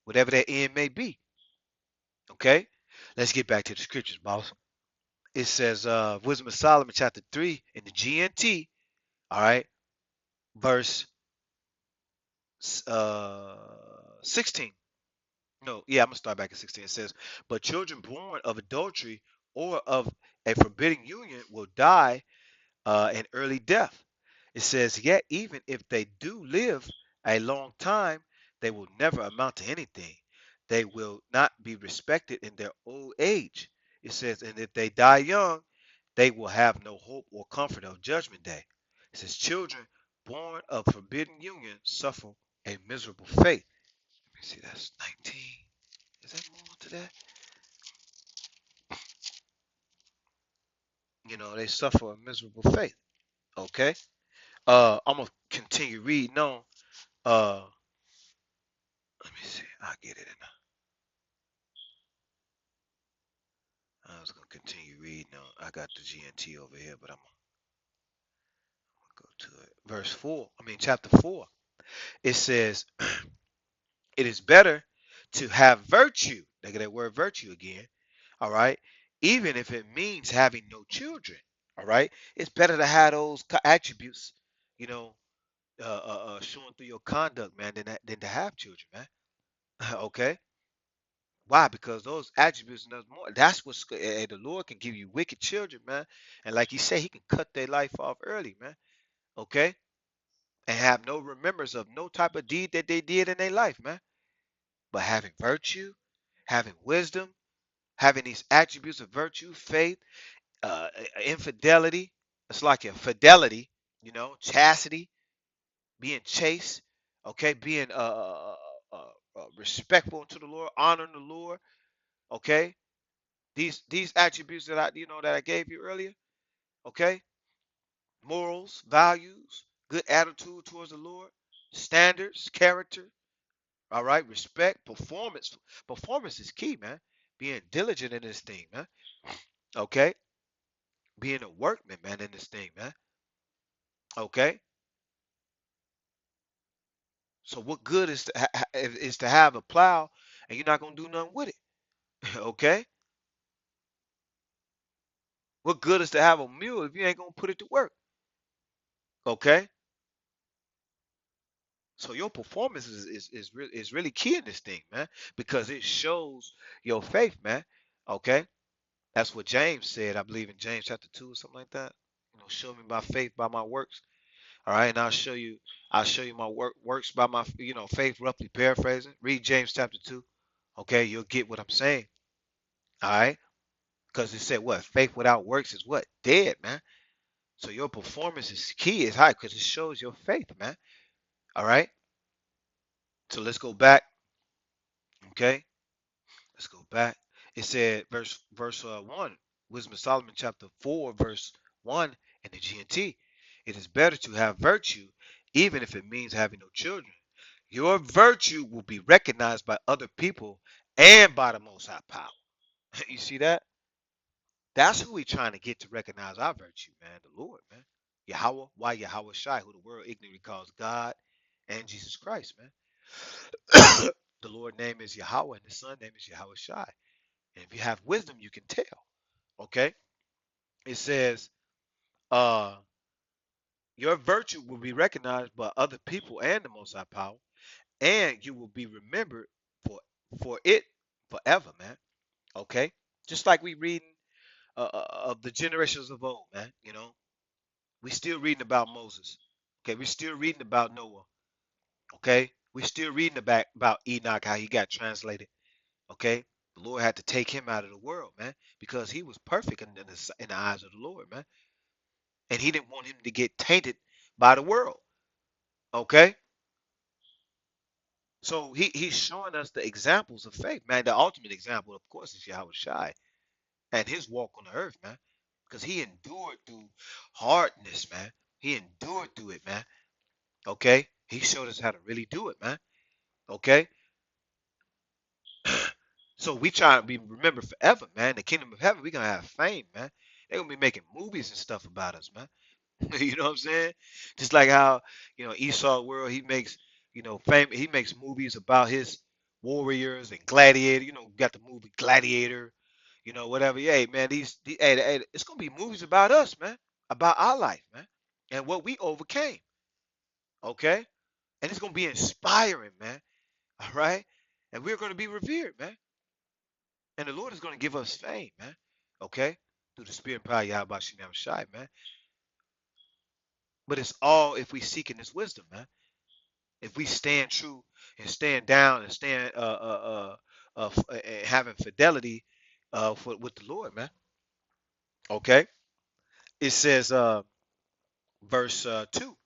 whatever that end may be. Okay? Let's get back to the scriptures, boss. It says Wisdom of Solomon, chapter 3, in the GNT, all right, verse 16. No, yeah, I'm gonna start back at 16. It says, but children born of adultery or of a forbidden union will die an early death. It says, yet even if they do live a long time, they will never amount to anything. They will not be respected in their old age. It says, and if they die young, they will have no hope or comfort of judgment day. It says, children born of forbidden union suffer a miserable fate. Let me see, that's 19. Is that more to that? They suffer a miserable fate. Okay. I'm gonna continue reading on. Uh, Let me see. I'll get it in. I was gonna continue reading on. I got the GNT over here, but I'm gonna go to it. Verse 4. I mean, chapter 4. It says, "It is better to have virtue." Look at that word virtue again. All right, even if it means having no children. All right, it's better to have those attributes, you know, showing through your conduct, man, than to have children, man. Okay. Why? Because those attributes and those more, that's what's the Lord can give you wicked children, man. And like you say, He can cut their life off early, man. Okay, and have no remembrance of no type of deed that they did in their life, man. But having virtue, having wisdom, having these attributes of virtue, faith, infidelity. It's like a fidelity, chastity, being chaste. Okay, being respectful to the Lord, honoring the Lord. Okay, these attributes that I gave you earlier, okay? Morals, values, good attitude towards the Lord, standards, character, All right, respect, performance. Performance is key, man. Being diligent in this thing, man. Okay, being a workman, man, in this thing, man. Okay, so what good is is to have a plow and you're not gonna do nothing with it? Okay, what good is to have a mule if you ain't gonna put it to work? Okay, so your performance is really key in this thing, man, because it shows your faith, man. Okay, that's what James said, I believe in James chapter 2 or something like that. Show me by faith by my works. All right, and I'll show you my works by my faith, roughly paraphrasing. Read James chapter 2. Okay, you'll get what I'm saying. All right, because it said what? Faith without works is what? Dead, man. So your performance is key, is high because it shows your faith, man. All right. So let's go back. Okay, let's go back. It said verse 1, Wisdom of Solomon chapter 4 verse 1 in the GNT. It is better to have virtue, even if it means having no children. Your virtue will be recognized by other people and by the Most High Power. You see that? That's who we trying to get to recognize our virtue, man. The Lord, man. Yahweh, why Yahweh Shai, who the world ignorantly calls God and Jesus Christ, man. The Lord name is Yahweh and the Son name is Yahweh Shai. And if you have wisdom, you can tell. Okay? It says, uh, your virtue will be recognized by other people and the Most High Power, and you will be remembered for for it forever, man. Okay? Just like we reading of the generations of old, man. We still reading about Moses. Okay, we still reading about Noah. Okay, we still reading about Enoch, how he got translated. Okay, the Lord had to take him out of the world, man, because he was perfect in the eyes of the Lord, man, and he didn't want him to get tainted by the world. Okay, so he's showing us the examples of faith, man. The ultimate example, of course, is Yahweh Shai and his walk on the earth, man, because he endured through hardness, man. He endured through it, man. Okay, he showed us how to really do it, man. Okay, so we try to be remembered forever, man. The kingdom of heaven, we gonna have fame, man. They're gonna be making movies and stuff about us, man. You know what I'm saying? Just like how, Esau World, he makes, fame, he makes movies about his warriors and gladiator, got the movie Gladiator, whatever. Yeah, hey, man, hey, it's gonna be movies about us, man, about our life, man, and what we overcame. Okay? And it's gonna be inspiring, man. All right? And we're gonna be revered, man. And the Lord is gonna give us fame, man. Okay? Through the spirit and power of Yahweh Shem Shai, man. But it's all if we seek in this wisdom, man. If we stand true and stand down and stand having fidelity with the Lord, man. Okay? It says verse 2.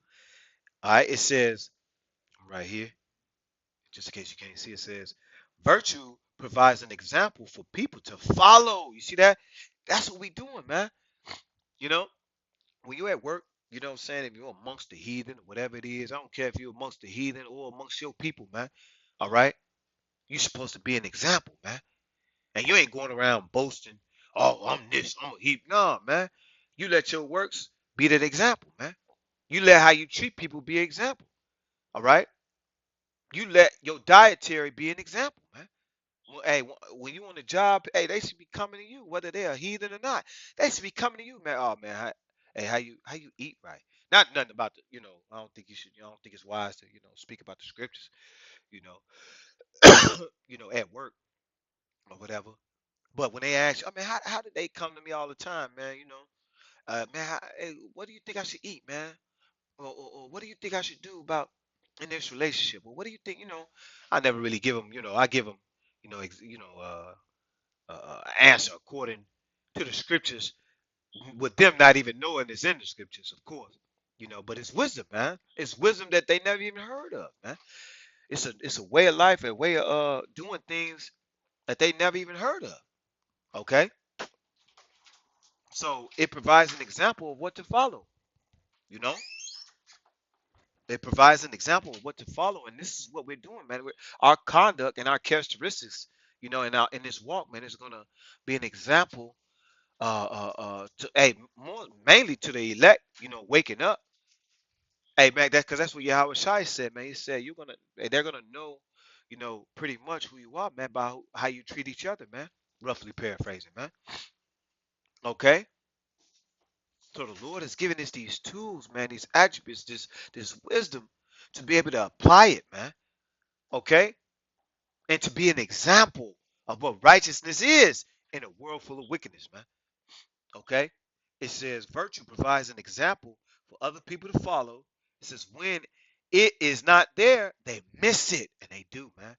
All right, it says right here, just in case you can't see, it says virtue provides an example for people to follow. You see that? That's what we doing, man. You know, when you're at work, you know what I'm saying? If you're amongst the heathen, whatever it is, I don't care if you're amongst the heathen or amongst your people, man. All right? You're supposed to be an example, man. And you ain't going around boasting, oh, I'm this, I'm a heathen. No, man. You let your works be that example, man. You let how you treat people be an example. All right? You let your dietary be an example, man. Well, hey, when you on the job, hey, they should be coming to you, whether they're a heathen or not. They should be coming to you, man. Oh man, hey, how you eat right? Not nothing about the, I don't think you should. I don't think it's wise to, speak about the scriptures, you know, at work or whatever. But when they ask, I mean, how did they come to me all the time, man? Man, hey, what do you think I should eat, man? Or what do you think I should do about in this relationship? Or what do you think? I never really give them. I give them, answer according to the scriptures, with them not even knowing it's in the scriptures, of course. But it's wisdom, man. It's wisdom that they never even heard of, man. It's a way of life, a way of doing things that they never even heard of. Okay, so it provides an example of what to follow. You know, It provides an example of what to follow, and this is what we're doing, man. Our conduct and our characteristics, in this walk, man, is gonna be an example, to, hey, more mainly to the elect, waking up. Hey, man, that's because that's what Yahweh Shai said, man. He said they're gonna know, pretty much who you are, man, by how you treat each other, man. Roughly paraphrasing, man. Okay. So the Lord has given us these tools, man, these attributes, this wisdom to be able to apply it, man. Okay, and to be an example of what righteousness is in a world full of wickedness, man. Okay, it says virtue provides an example for other people to follow. It says when it is not there, they miss it, and they do, man.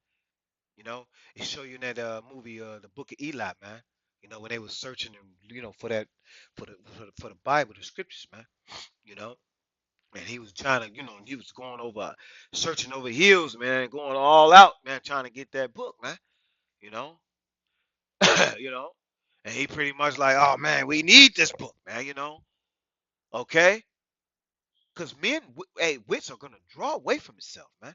You know, it show you in that movie, the Book of Eli, man. When they was searching, for that, for the Bible, the scriptures, man. You know, and he was trying to, he was going over, searching over hills, man, going all out, man, trying to get that book, man. You know, you know, and he pretty much like, oh man, we need this book, man. Okay, because men, hey, wits are gonna draw away from itself, man.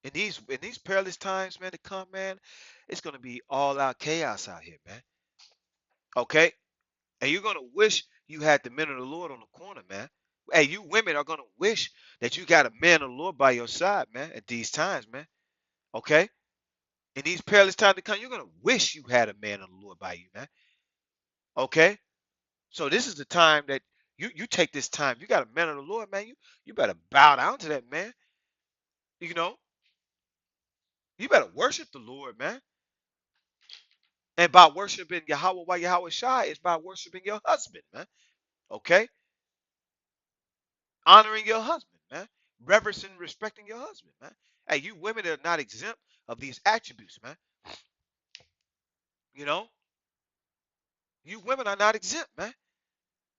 In these perilous times, man, to come, man, it's gonna be all out chaos out here, man. Okay, and you're gonna wish you had the men of the Lord on the corner, man. Hey, you women are gonna wish that you got a man of the Lord by your side, man, at these times, man. Okay, in these perilous times to come, you're gonna wish you had a man of the Lord by you, man. Okay, so this is the time that you take this time. You got a man of the Lord, man. You better bow down to that man. You know, you better worship the Lord, man. And by worshiping Yahweh, while Yahweh Shai is by worshiping your husband, man. Okay, honoring your husband, man. Reverencing, respecting your husband, man. Hey, you women are not exempt of these attributes, man. You know, you women are not exempt, man.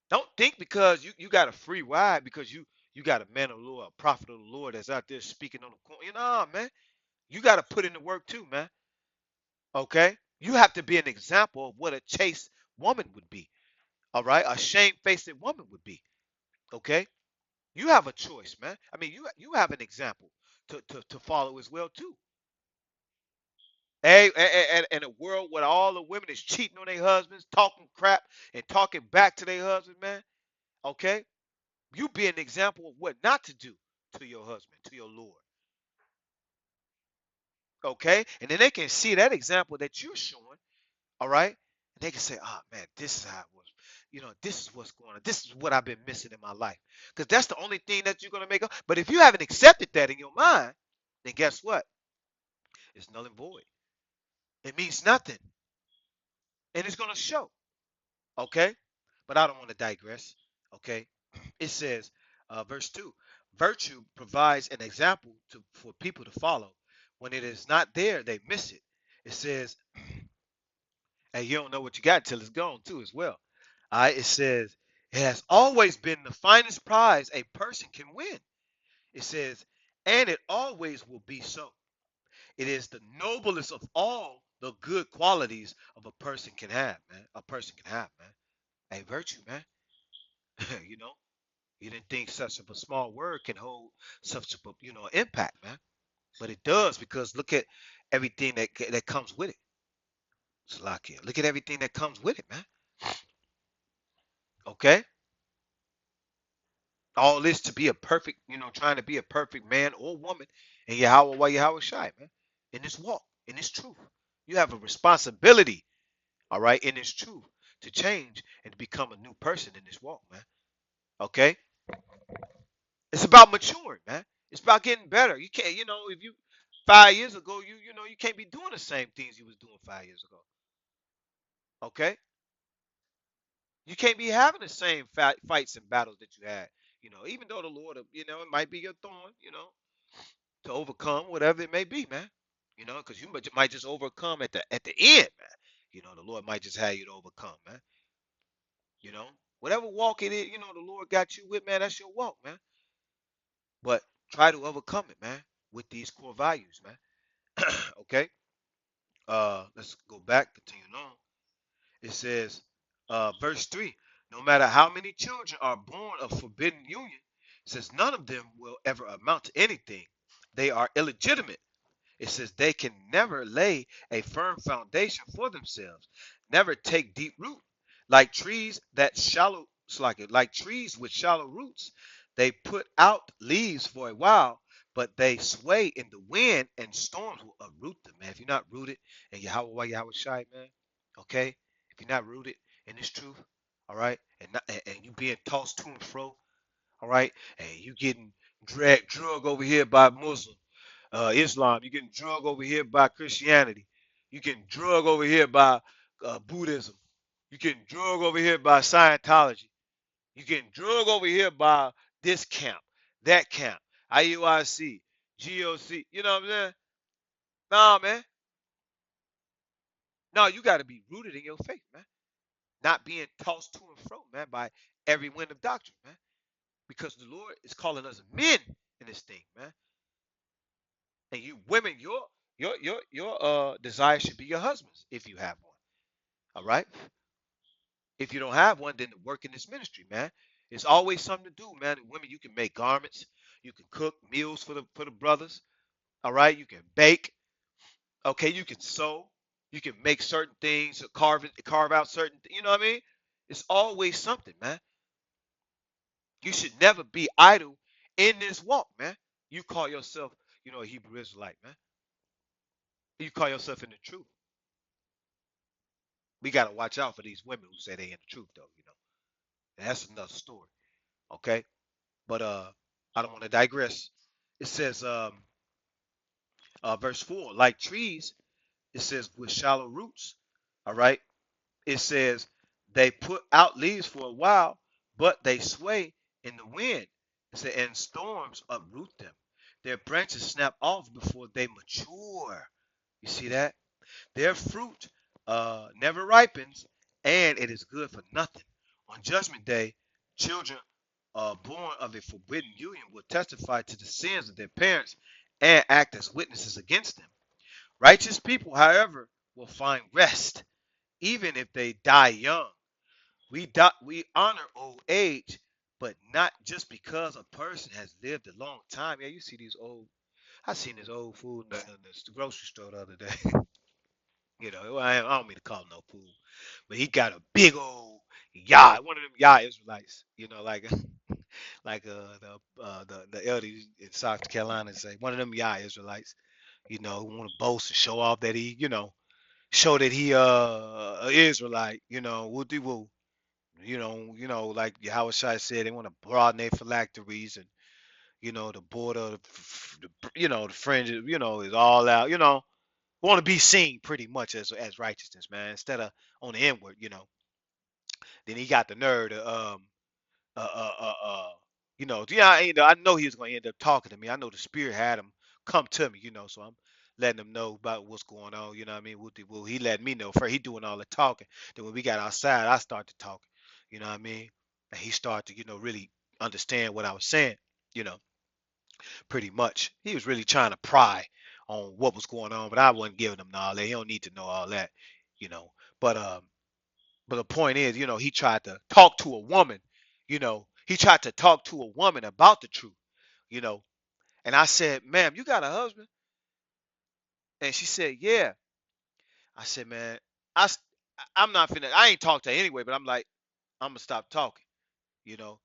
Don't think because you got a free ride because you got a man of the Lord, a prophet of the Lord that's out there speaking on the corner. Man. You got to put in the work too, man. Okay? You have to be an example of what a chaste woman would be. All right? A shamefaced woman would be. Okay? You have a choice, man. I mean, you have an example to follow as well too. Hey, in a world where all the women is cheating on their husbands, talking crap and talking back to their husband, man. Okay? You be an example of what not to do to your husband, to your Lord. Okay? And then they can see that example that you're showing. All right? And they can say, oh man, this is how it was. This is what's going on. This is what I've been missing in my life. Because that's the only thing that you're going to make up. But if you haven't accepted that in your mind, then guess what? It's null and void. It means nothing. And it's going to show. Okay? But I don't want to digress. Okay? It says, verse 2, virtue provides an example for people to follow. When it is not there, they miss it. It says, and you don't know what you got until it's gone too as well. All right, it says it has always been the finest prize a person can win. It says, and it always will be so. It is the noblest of all the good qualities of a person can have, man. A person can have, man. A virtue, man. you know, you didn't think such a small word can hold such a impact, man. But it does because look at everything that comes with it. Salakia. Look at everything that comes with it, man. Okay? All this to be a perfect, trying to be a perfect man or woman in Yahweh while Yahweh Shai, man. In this walk, in this truth. You have a responsibility, all right, in this truth to change and to become a new person in this walk, man. Okay? It's about maturing, man. It's about getting better. You can't, if you 5 years ago, you can't be doing the same things you was doing 5 years ago. Okay? You can't be having the same fights and battles that you had. Even though the Lord, it might be your thorn, to overcome whatever it may be, man. Because you might just overcome at the end, man. The Lord might just have you to overcome, man. Whatever walk it is, the Lord got you with, man. That's your walk, man. But try to overcome it, man, with these core values, man. Okay. Let's go back, continue on. It says, verse 3, no matter how many children are born of forbidden union, It says none of them will ever amount to anything. They are illegitimate. It says they can never lay a firm foundation for themselves, never take deep root. Like trees that shallow, it's like trees with shallow roots, they put out leaves for a while, but they sway in the wind and storms will uproot them, man. If you're not rooted in Yahweh Shai, man, okay? If you're not rooted in this truth, all right, and you being tossed to and fro, all right, and you getting drug over here by Muslim Islam. You're getting drug over here by Christianity. You're getting drug over here by Buddhism. You're getting drug over here by Scientology. You're getting drug over here by this camp, that camp, IUIC, GOC. You know what I'm saying? Nah, man. No, you got to be rooted in your faith, man. Not being tossed to and fro, man, by every wind of doctrine, man. Because the Lord is calling us men in this thing, man. And you women, your desire should be your husband's if you have one. All right. If you don't have one, then work in this ministry, man. It's always something to do, man. And women, you can make garments, you can cook meals for the brothers. All right, you can bake. Okay, you can sew, you can make certain things, carve out certain. You know what I mean? It's always something, man. You should never be idle in this walk, man. You call yourself, a Hebrew Israelite, man. You call yourself in the truth. We gotta watch out for these women who say they in the truth, though. And that's another story. Okay, but I don't want to digress. It says, verse 4, like trees, it says with shallow roots. All right, it says they put out leaves for a while, but they sway in the wind. It says, and storms uproot them. Their branches snap off before they mature. You see that? Their fruit never ripens, and it is good for nothing. On Judgment Day, children born of a forbidden union will testify to the sins of their parents and act as witnesses against them. Righteous people, however, will find rest, even if they die young. We honor old age, but not just because a person has lived a long time. Yeah, you see these old. I seen this old fool in the grocery store the other day. I don't mean to call him no fool, but he got a big old Yah, one of them Yah Israelites. Like the elders in South Carolina say, one of them Yah Israelites. Who want to boast and show off that he, show that he a Israelite. Woo de woo. Like Yahweh Shai said, they want to broaden their phylacteries and the border, the fringes, is all out. Want to be seen pretty much as righteousness, man, instead of on the inward. Then he got the nerve to uh uh uh uh yeah, I know he was going to end up talking to me. I know the spirit had him come to me, so I'm letting him know about what's going on. You know what I mean? Well, he let me know first. He doing all the talking. Then when we got outside, I started talking. You know what I mean? And he started to really understand what I was saying. You know, pretty much. He was really trying to pry on what was going on, but I wasn't giving him all that. He don't need to know all that. You know, but but the point is, he tried to talk to a woman. He tried to talk to a woman about the truth. You know, and I said, "Ma'am, you got a husband?" And she said, "Yeah." I said, "Man, I, s- I'm not finna. I ain't talk to her anyway, but I'm like, I'm gonna stop talking." You know,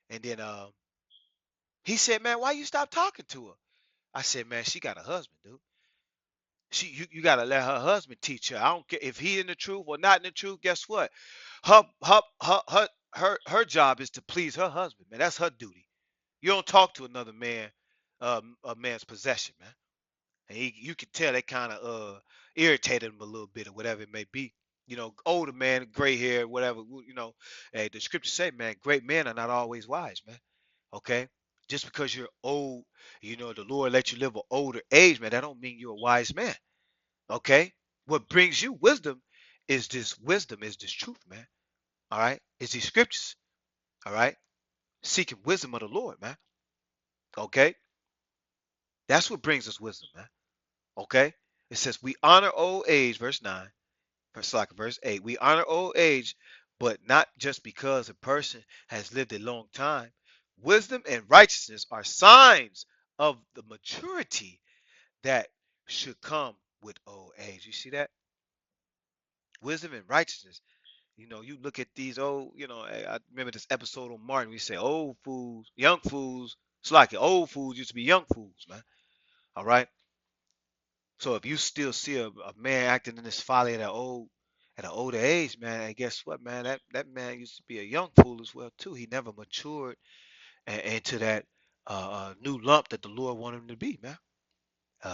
and then he said, "Man, why you stop talking to her?" I said, "Man, she got a husband, dude. You gotta let her husband teach her. I don't care if he in the truth or not in the truth. Guess what? Her job is to please her husband, man. That's her duty. You don't talk to another man, a man's possession, man. And you can tell they kind of irritated him a little bit or whatever it may be. Older man, gray hair, whatever. Hey, the scriptures say, man, great men are not always wise, man. Okay, just because you're old, the Lord let you live an older age, man. That don't mean you're a wise man. Okay, what brings you wisdom, is this truth, man. All right, it's these scriptures. All right, seeking wisdom of the Lord, man. Okay, that's what brings us wisdom, man. Okay, it says we honor old age, verse 9, verse 8. We honor old age, but not just because a person has lived a long time, Wisdom and righteousness are signs of the maturity that should come with old age. You see that? Wisdom and righteousness. You look at these old, I remember this episode on Martin. We say old fools, young fools. It's like old fools used to be young fools, man. All right. So if you still see a man acting in this folly at an older age, man, and guess what, man? That man used to be a young fool as well too. He never matured into that new lump that the Lord wanted him to be, man.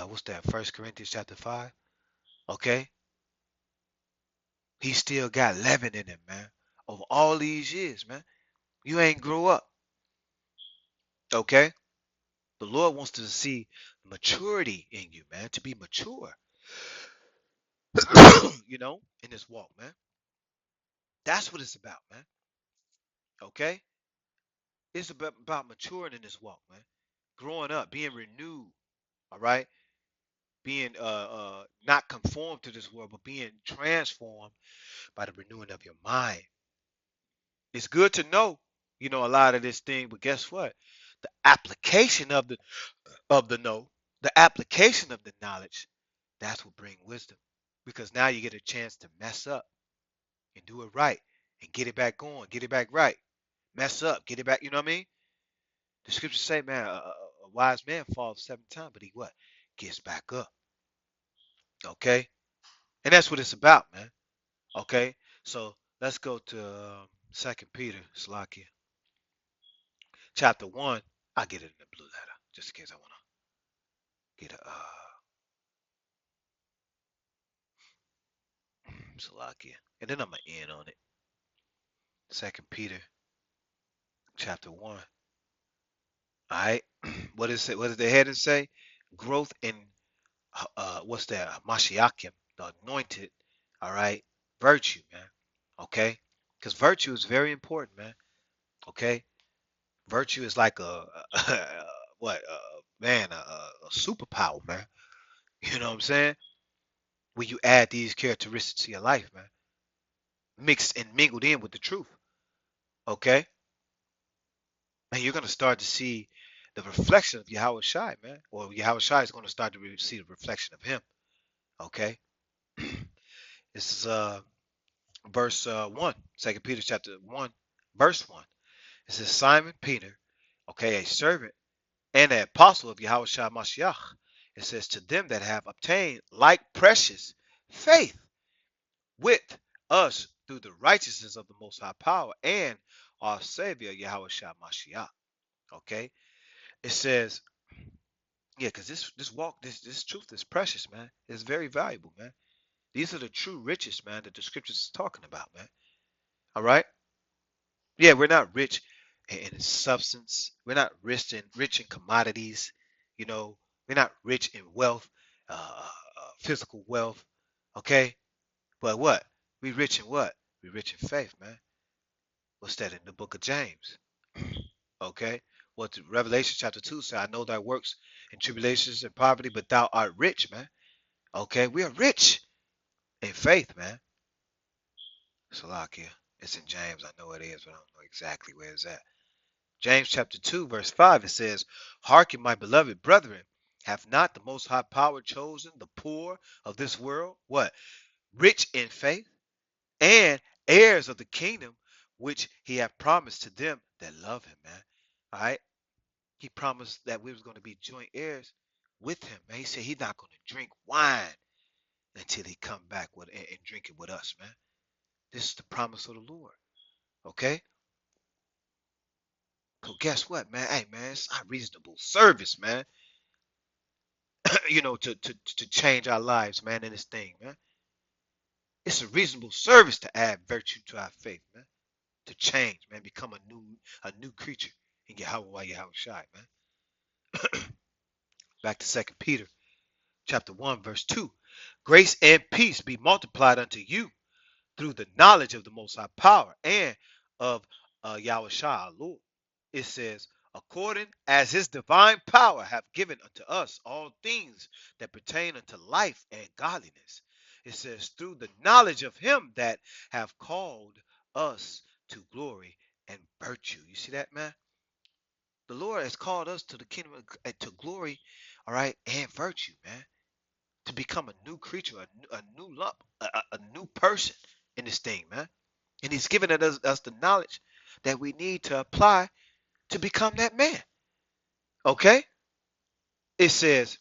What's that? First Corinthians chapter 5. Okay, he still got leaven in him, man. Over all these years, man, you ain't grow up. Okay, the Lord wants to see maturity in you, man, to be mature. In this walk, man. That's what it's about, man. Okay, it's about maturing in this walk, man. Growing up, being renewed. All right, being not conformed to this world, but being transformed by the renewing of your mind. It's good to know, a lot of this thing, but guess what? The application of the know, the application of the knowledge, that's what brings wisdom. Because now you get a chance to mess up and do it right and get it back going, get it back right. Mess up, get it back. You know what I mean? The scriptures say, man, a wise man falls 7 times, but he what? Gets back up. Okay? And that's what it's about, man. Okay? So let's go to 2 Peter, Slakia, chapter 1. I'll get it in the blue letter, just in case I want to get a Salakia. And then I'm going to end on it. 2 Peter, chapter 1. All right? What is it? What does the heading say? Growth in, what's that? Mashiachim, the anointed, all right? Virtue, man. Okay? Because virtue is very important, man. Okay? Virtue is like what, man, a superpower, man. You know what I'm saying? When you add these characteristics to your life, man, mixed and mingled in with the truth, okay? And you're gonna start to see the reflection of Yahweh Shai, man, or Yahweh Shai is gonna start to see the reflection of him, okay? This is verse 1, 2 Peter chapter 1, verse 1. It says, Simon Peter, okay, a servant and an apostle of Yahweh Shai Mashiach. It says, to them that have obtained like precious faith with us through the righteousness of the Most High Power and our Savior Yahweh Shai Mashiach. Okay, it says, yeah, because this walk, this truth is precious, man. It's very valuable, man. These are the true riches, man, that the scriptures is talking about, man. All right, yeah, we're not rich in substance. We're not rich in commodities. You know, we're not rich in wealth, physical wealth. Okay, but what? We rich in what? We rich in faith, man. What's that in the book of James? Okay. What Revelation chapter 2 say? I know thy works and tribulations and poverty, but thou art rich, man. Okay. We are rich in faith, man. Salakia. It's in James. I know it is, but I don't know exactly where it's at. James chapter 2, verse 5, it says, hearken, my beloved brethren, have not the most high power chosen the poor of this world? What? Rich in faith and heirs of the kingdom which he hath promised to them that love him, man. All right. He promised that we was going to be joint heirs with him, man. He said he's not going to drink wine until he come back with and drink it with us, man. This is the promise of the Lord. Okay. So guess what, man? Hey, man, it's not reasonable service, man. to change our lives, man, in this thing, man. It's a reasonable service to add virtue to our faith, man. To change, man, become a new creature in Yahweh Shai, man. Back to 2 Peter chapter 1, verse 2. Grace and peace be multiplied unto you through the knowledge of the Most High Power and of Yahweh Shai, our Lord. It says, according as his divine power hath given unto us all things that pertain unto life and godliness. It says, through the knowledge of him that have called us to glory and virtue. You see that, man? The Lord has called us to the kingdom to glory, all right, and virtue, man. To become a new creature, a new lump, a new person in this thing, man. And He's given us the knowledge that we need to apply to become that man. Okay? It says,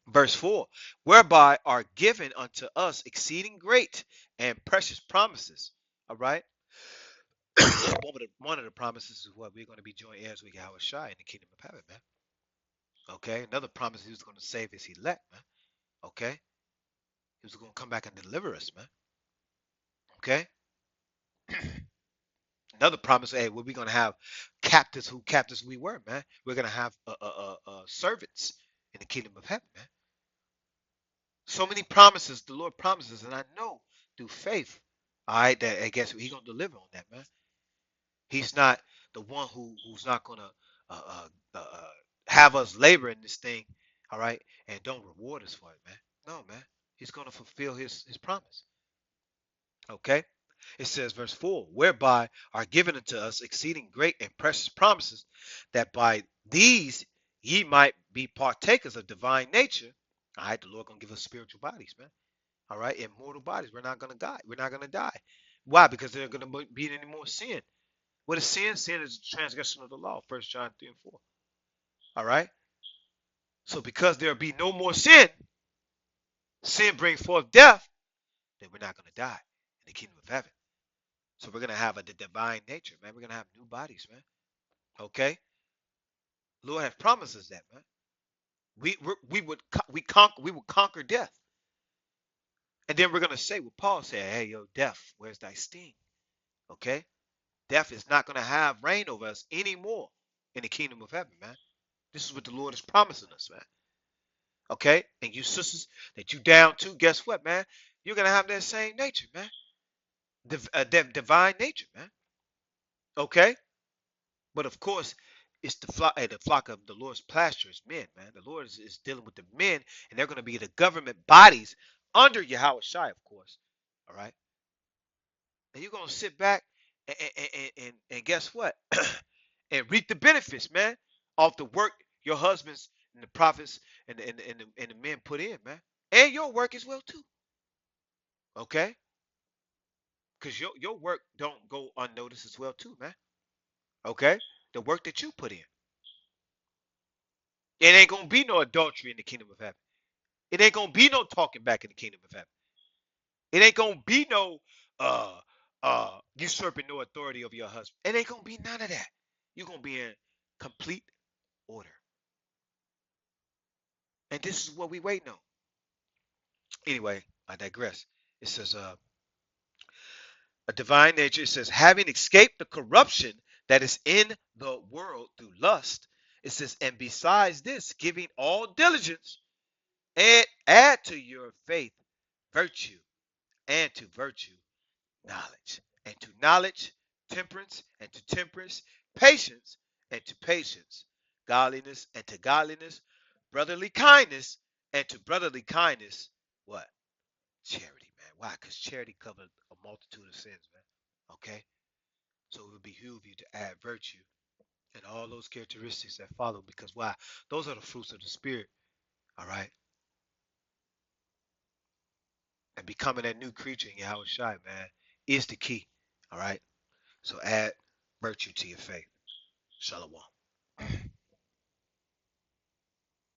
verse 4, whereby are given unto us exceeding great and precious promises. All right? one of the promises is what we're going to be joint heirs with Yahweh Shai in the kingdom of heaven, man. Okay? Another promise He was going to save His elect, man. Okay? He was going to come back and deliver us, man. Okay? Another promise, hey, we're going to have captives we were, man. We're going to have servants in the kingdom of heaven, man. So many promises the Lord promises, and I know through faith, all right, that I guess He's going to deliver on that, man. He's not the one who's not going to uh, uh, have us labor in this thing, all right, and don't reward us for it, man. No, man. He's going to fulfill His promise. Okay? It says, verse 4, whereby are given unto us exceeding great and precious promises, that by these ye might be partakers of divine nature. All right, the Lord gonna give us spiritual bodies, man. All right, immortal bodies. We're not gonna die. We're not gonna die. Why? Because there's gonna be any more sin. What is sin? Sin is transgression of the law. 1 John 3 and 4. All right. So because there be no more sin, sin brings forth death. Then we're not gonna die in the kingdom of heaven. So we're gonna have the divine nature, man. We're gonna have new bodies, man. Okay, Lord has promised us that, man. We would conquer death, and then we're gonna say what Paul said. Hey, yo, death, where's thy sting? Okay, death is not gonna have reign over us anymore in the kingdom of heaven, man. This is what the Lord is promising us, man. Okay, and you sisters that you down to, guess what, man? You're gonna have that same nature, man. Divine nature, man. Okay. But of course, it's the flock of the Lord's pasture is men, man. The Lord is dealing with the men, and they're going to be the government bodies under Yahweh Shai, of course. All right. And you're going to sit back and guess what? And reap the benefits, man, of the work your husbands and the prophets and the men put in, man. And your work as well, too. Okay? Because your work don't go unnoticed as well, too, man. Okay? The work that you put in. It ain't gonna be no adultery in the kingdom of heaven. It ain't gonna be no talking back in the kingdom of heaven. It ain't gonna be no usurping no authority over your husband. It ain't gonna be none of that. You're gonna be in complete order. And this is what we waiting on. Anyway, I digress. It says a divine nature. It says having escaped the corruption that is in the world through lust. It says, and besides this, giving all diligence, and add to your faith virtue, and to virtue knowledge, and to knowledge temperance, and to temperance patience, and to patience godliness, and to godliness brotherly kindness, and to brotherly kindness what? Charity, man. Why? Because charity covers a multitude of sins, man. Okay? So it would behoove you to add virtue and all those characteristics that follow, because why? Those are the fruits of the spirit. All right? And becoming that new creature in Yahweh Shai, man, is the key. All right? So add virtue to your faith. Shalom.